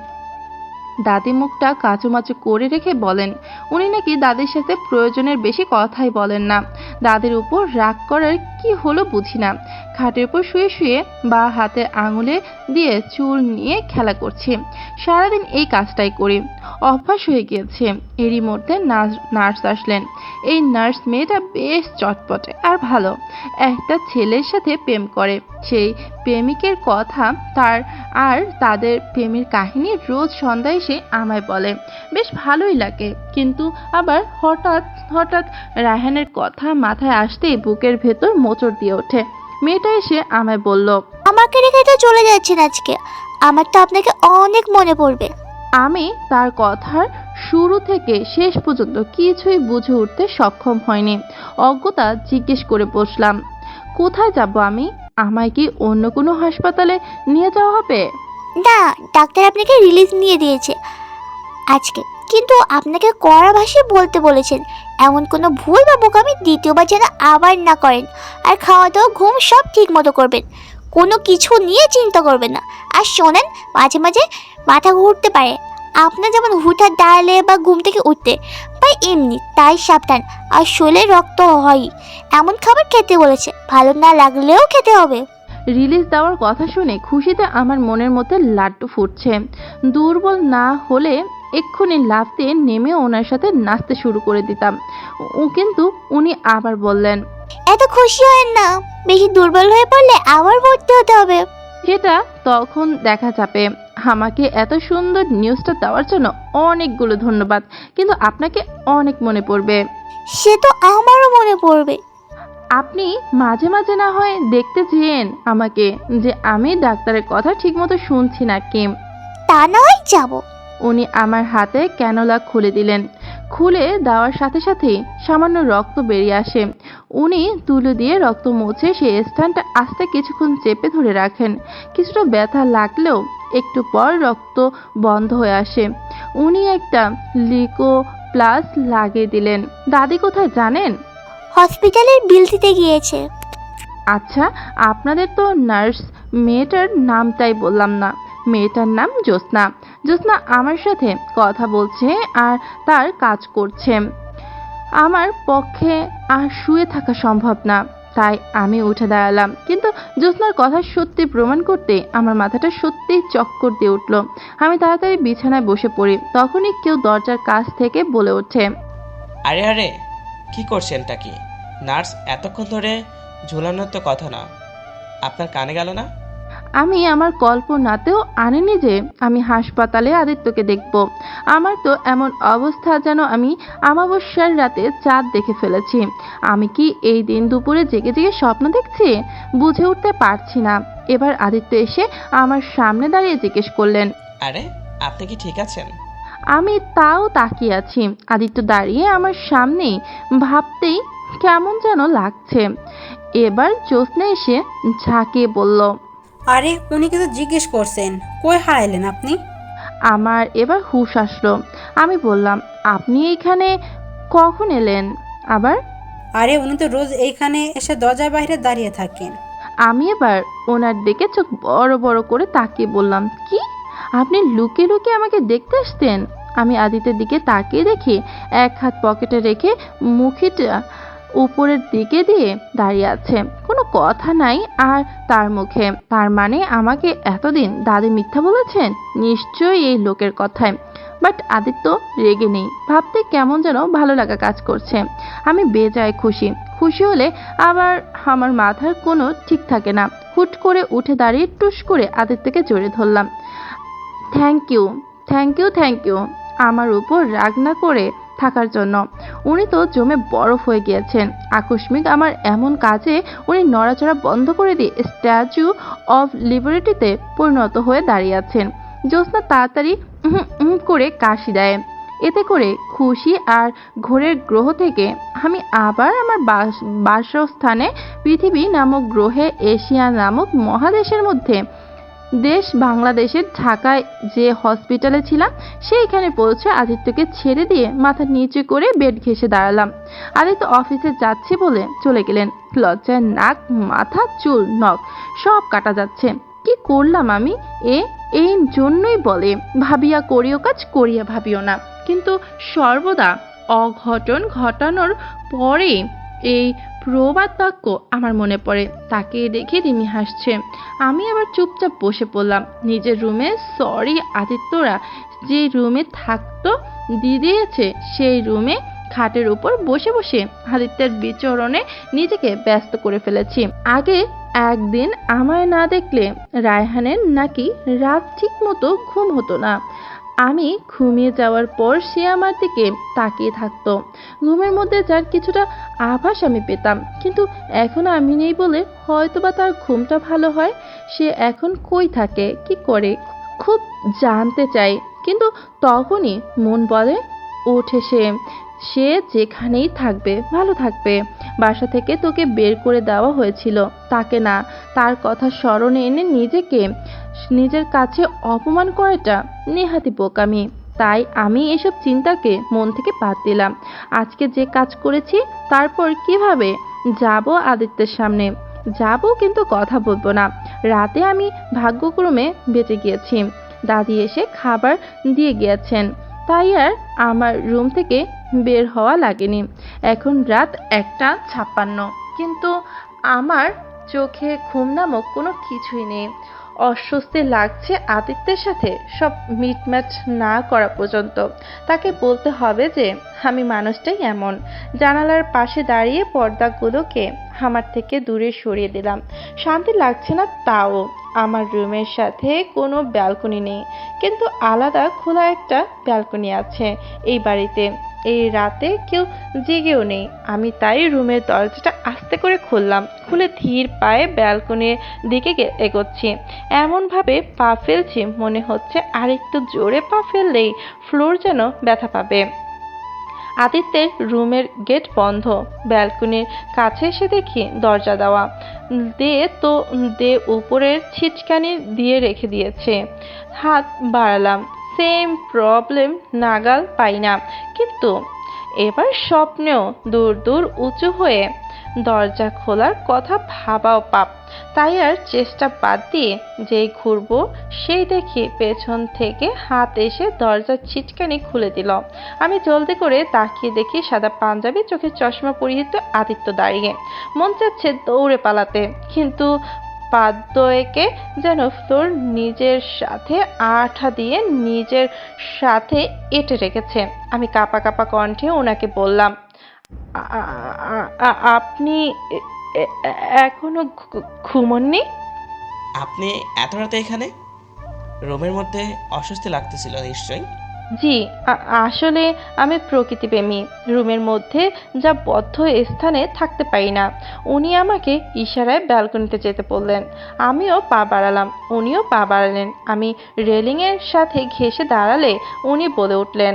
Speaker 1: দাদি মুখটা কাচুমাচু করে রেখে বলেন উনি নাকি দাদির সাথে প্রয়োজনের বেশি কথাই বলেন না। দাদির উপর রাগ করার কি হলো বুঝি না। খাটের উপর শুয়ে শুয়ে বা হাতের আঙুলে দিয়ে চুল নিয়ে খেলা করছি। সারাদিন এই কাজটাই করি, অভ্যাস হয়ে গিয়েছে। এরই মধ্যে নার্স আসলেন। এই নার্স মেয়েটা বেশ চটপটে আর ভালো। একটা ছেলের সাথে প্রেম করে। সেই প্রেমিকের কথা আর তাদের প্রেমের কাহিনী রোজ সন্ধ্যায় এসে আমায় বলে। বেশ ভালোই লাগে, কিন্তু আবার হঠাৎ হঠাৎ রায়হানের কথা মাথায় আসতেই বুকের ভেতর মোচড় দিয়ে ওঠে। মেয়েটা এসে আমায় বলল,
Speaker 7: আমাকে রেখে তো চলে যাচ্ছেন আজকে, আমার তো আপনাকে অনেক মনে পড়বে।
Speaker 1: আমি তার কথার শুরু থেকে শেষ পর্যন্ত কিছুই বুঝে উঠতে সক্ষম হয়নি। অজ্ঞতা জিজ্ঞেস করে বসলাম, কোথায় যাব আমি? আমায় কি অন্য কোনো হাসপাতালে নিয়ে যাওয়া হবে?
Speaker 7: না, ডাক্তার আপনাকে রিলিজ নিয়ে দিয়েছে আজকে, কিন্তু আপনাকে কড়া ভাষায় বলতে বলেছেন এমন কোনো ভুল বা বোকামি দ্বিতীয়বার যেন আবার না করেন। আর খাওয়া দাওয়া, ঘুম সব ঠিক মতো করবেন, কোনো কিছু নিয়ে চিন্তা করবেন না। আর শোনেন, মাঝে মাঝে মাথা ঘুরতে পারে আপনার, যেমন হুঠাৎ দাঁড়ালে বা ঘুম থেকে উঠতে বা এমনি, তাই সাবধান। আর শরীরে রক্ত হয়, এমন খাবার খেতে বলেছে, ভালো না লাগলেও খেতে হবে।
Speaker 1: রিলিজ দেওয়ার কথা শুনে খুশিতে আমার মনের মধ্যে লাড্ডু ফুটছে। দুর্বল না হলে এক্ষুনি লাফ দিয়ে নেমে ওনার সাথে নাচতে শুরু করে দিতাম। কিন্তু উনি আবার বললেন,
Speaker 7: এত খুশি হয় না, বেশি দুর্বল হয়ে পড়লে আবার ভর্তি হতে হবে।
Speaker 1: সেটা তখন দেখা যাবে। আমাকে এত সুন্দর নিউজটা দেওয়ার জন্য অনেকগুলো ধন্যবাদ, কিন্তু আপনাকে অনেক মনে পড়বে।
Speaker 7: সে তো আমারও মনে পড়বে।
Speaker 1: আপনি মাঝে মাঝে না হয় দেখতে চেয়েন আমাকে, যে আমি ডাক্তারের কথা ঠিকমতো শুনছি নাকি।
Speaker 7: তা না হয় যাবো।
Speaker 1: উনি আমার হাতে ক্যানোলা খুলে দিলেন। খুলে দেওয়ার সাথে সাথেই সামান্য রক্ত বেরিয়ে আসে। উনি তুলো দিয়ে রক্ত মুছে সেই স্থানটা আস্তে কিছুক্ষণ চেপে ধরে রাখেন। কিছুটা ব্যথা লাগলেও একটু পর রক্ত বন্ধ হয়ে আসে। উনি একটা লিকো প্লাস লাগিয়ে দিলেন। দাদি কোথায় জানেন?
Speaker 7: হসপিটালের বিল দিতে গিয়েছে।
Speaker 1: আচ্ছা, আপনাদের তো নার্স, মেয়েটার নামটাই বললাম না। মেয়েটার নাম জ্যোৎস্না। জ্যোৎস্না আমার সাথে কথা বলছে আর তার কাজ করছে। আমার পক্ষে আর শুয়ে থাকা সম্ভব না, তাই আমি উঠে দাঁড়ালাম। কিন্তু জ্যোৎস্নার কথা সত্যি প্রমাণ করতে আমার মাথাটা সত্যিই চক্কর দিয়ে উঠল। আমি তাড়াতাড়ি বিছানায় বসে পড়ি। তখনই কেউ দরজার কাছ থেকে বলে ওঠে,
Speaker 5: আরে আরে, কি করছেনটা কি? নার্স এতক্ষণ ধরে ঝুলানোর তো কথা না, আপনার কানে গেল না?
Speaker 1: আমি আমার কল্পনাতেও আনিনি যে আমি হাসপাতালে আদিত্যকে দেখব। আমার তো এমন অবস্থা যেন আমি অমাবস্যার রাতে চাঁদ দেখে ফেলেছি। আমি কি এই দিন দুপুরে জেগে জেগে স্বপ্ন দেখছি? বুঝে উঠতে পারছি না। এবার আদিত্য এসে আমার সামনে দাঁড়িয়ে জিজ্ঞেস করলেন,
Speaker 5: আরে, আপনি কি ঠিক আছেন?
Speaker 1: আমি তাও তাকিয়ে আছি। আদিত্য দাঁড়িয়ে আমার সামনেই। ভাবতেই কেমন যেন লাগছে। এবার জ্যোৎস্না এসে ঝাঁকিয়ে বলল,
Speaker 8: আরে উনি কিন্তু জিজ্ঞেস করছেন কই হারাইলেন আপনি।
Speaker 1: আমার এবার হুঁশ আসলো। আমি বললাম, আপনি এইখানে কখন এলেন আবার?
Speaker 8: আরে উনি তো রোজ এইখানে এসে দরজার বাইরে দাঁড়িয়ে থাকেন।
Speaker 1: আমি এবার ওনার দিকে চোখ বড় বড় করে তাকিয়ে বললাম, কি আপনি লুকিয়ে লুকিয়ে আমাকে দেখতে আসতেন? আমি আদিত্যের দিকে তাকিয়ে দেখি এক হাত পকেটে রেখে মুখটা উপরের দিকে দিয়ে দাঁড়িয়ে আছে। কোনো কথা নাই আর তার মুখে। তার মানে আমাকে এতদিন দাদি মিথ্যা বলেছেন নিশ্চয়ই এই লোকের কথায়। বাট আদিত্য রেগে নেই। ভাবতে কেমন যেন ভালো লাগা কাজ করছে। আমি বেজায় খুশি। খুশি হলে আবার আমার মাথার কোনো ঠিক থাকে না। হুট করে উঠে দাঁড়িয়ে টুস করে আদিত্যকে জড়িয়ে ধরলাম। Thank you, thank you, thank you আমার উপর রাগ না করে থাকার জন্য। উনি তো জমে বরফ হয়ে গিয়েছেন। আকস্মিক আমার এমন কাজে উনি নড়াচড়া বন্ধ করে দিয়ে স্ট্যাচু অফ লিবার্টিতে পরিণত হয়ে দাঁড়িয়ে আছেন। জ্যোৎস্না তাড়াতাড়ি করে কাশি দেয়। এতে করে খুশি আর ঘোরের গ্রহ থেকে আমি আবার আমার বাসস্থানে পৃথিবী নামক গ্রহে এশিয়া নামক মহাদেশের মধ্যে দেশ বাংলাদেশের ঢাকায় যে হসপিটালে ছিলাম সেইখানে পৌঁছে আদিত্যকে ছেড়ে দিয়ে মাথা নিচু করে বেড ঘেঁষে দাঁড়ালাম। আদিত্য অফিসে যাচ্ছে বলে চলে গেলেন। লজ্জায় নাক, মাথা, চুল, নখ সব কাটা যাচ্ছে। কি করলাম আমি? এই জন্যই বলে, ভাবিয়া করিও কাজ, করিয়া ভাবিও না। কিন্তু সর্বদা অঘটন ঘটানোর পরে এই প্রবাদ বাক্য আমার মনে পড়ে। তাকে দেখে রিমি হাসছে। আমি আবার চুপচাপ বসে পড়লাম নিজের রুমে। সরি, আদিত্যরা যে রুমে থাকতো দিয়েছে সেই রুমে খাটের উপর বসে বসে আদিত্যের বিচরণে নিজেকে ব্যস্ত করে ফেলেছি। আগে একদিন আমায় না দেখলে রায়হানের নাকি রাত ঠিক মতো ঘুম হতো না। আমি ঘুমিয়ে যাওয়ার পর সে আমার দিকে তাকিয়ে থাকতো। ঘুমের মধ্যে যার কিছুটা আভাস আমি পেতাম, কিন্তু এখন আমি নেই বলে হয়তোবা তার ঘুমটা ভালো হয়। সে এখন কই থাকে, কি করে, খুব জানতে চাই। কিন্তু তখনই মন বলে ওঠে সে যেখানেই থাকবে ভালো থাকবে। বাসা থেকে তোকে বের করে দেওয়া হয়েছিল, তাকে না। তার কথা স্মরণে এনে নিজের কাছে অপমান করাটা নেহাতি বোকামি। তাই আমি এসব চিন্তাকে মন থেকে বাদ দিলাম। আজকে যে কাজ করেছি তারপর কিভাবে যাব আদিত্যের সামনে যাব, কিন্তু কথা বলবো না। রাতে আমি ভাগ্যক্রমে বেঁচে গিয়েছি। দাদি এসে খাবার দিয়ে গিয়েছেন, তাই আর আমার রুম থেকে বের হওয়া লাগেনি। এখন রাত 1:56, কিন্তু আমার চোখে ঘুম নামক কোনো কিছুই নেই। অস্বস্তি লাগছে আদিত্যের সাথে সব মিটম্যাচ না করা পর্যন্ত। তাকে বলতে হবে যে আমি মানুষটাই এমন। জানালার পাশে দাঁড়িয়ে পর্দাগুলোকে আমার থেকে দূরে সরিয়ে দিলাম। শান্তি লাগছে না তাও। আমার রুমের সাথে কোনো ব্যালকনি নেই, কিন্তু আলাদা খোলা একটা ব্যালকনি আছে এই বাড়িতে। এই রাতে কেউ জেগেও নেই। আমি তাই রুমের দরজাটা আস্তে করে খুললাম। খুলে ধীর পায়ে ব্যালকনির দিকে এগোচ্ছি। এমনভাবে পা ফেলছি মনে হচ্ছে আরেকটু জোরে পা ফেললেই ফ্লোর যেন ব্যথা পাবে। আদিত্যের রুমের গেট বন্ধ। ব্যালকনির কাছে এসে দেখি দরজা দেওয়া। দে উপরের ছিটকানি দিয়ে রেখে দিয়েছে। হাত বাড়ালাম, সেম প্রবলেম, নাগাল পাই না। কিন্তু এবার স্বপ্নেও দূর দূর উঁচু হয়ে দরজা খোলার কথা ভাবাও পাপ। তাই আর চেষ্টা বাদ দিয়ে যেই ঘুরবো সেই দেখি পেছন থেকে হাত এসে দরজার ছিটকানি খুলে দিল। আমি জলদি করে তাকিয়ে দেখি সাদা পাঞ্জাবি, চোখে চশমা পরিহিত আদিত্য দাঁড়িয়ে। মন চাচ্ছে দৌড়ে পালাতে, কিন্তু পাদয়ে যেন ফ্লোর নিজের সাথে আঠা দিয়ে নিজের সাথে এঁটে রেখেছে। আমি কাঁপা কাঁপা কণ্ঠে ওনাকে বললাম, আপনি এখনো ঘুমোননি?
Speaker 5: আপনি এত রাতে এখানে? রুমের মধ্যে অস্বস্তি লাগতেছিল নিশ্চয়ই।
Speaker 1: জি, আসলে আমি প্রকৃতিপ্রেমী। রুমের মধ্যে যা বদ্ধ স্থানে থাকতে পারি না। উনি আমাকে ইশারায় ব্যালকনিতে যেতে বললেন। আমিও পা বাড়ালাম, উনিও পা বাড়ালেন। আমি রেলিংয়ের সাথে ঘেঁষে দাঁড়ালে উনি বলে উঠলেন,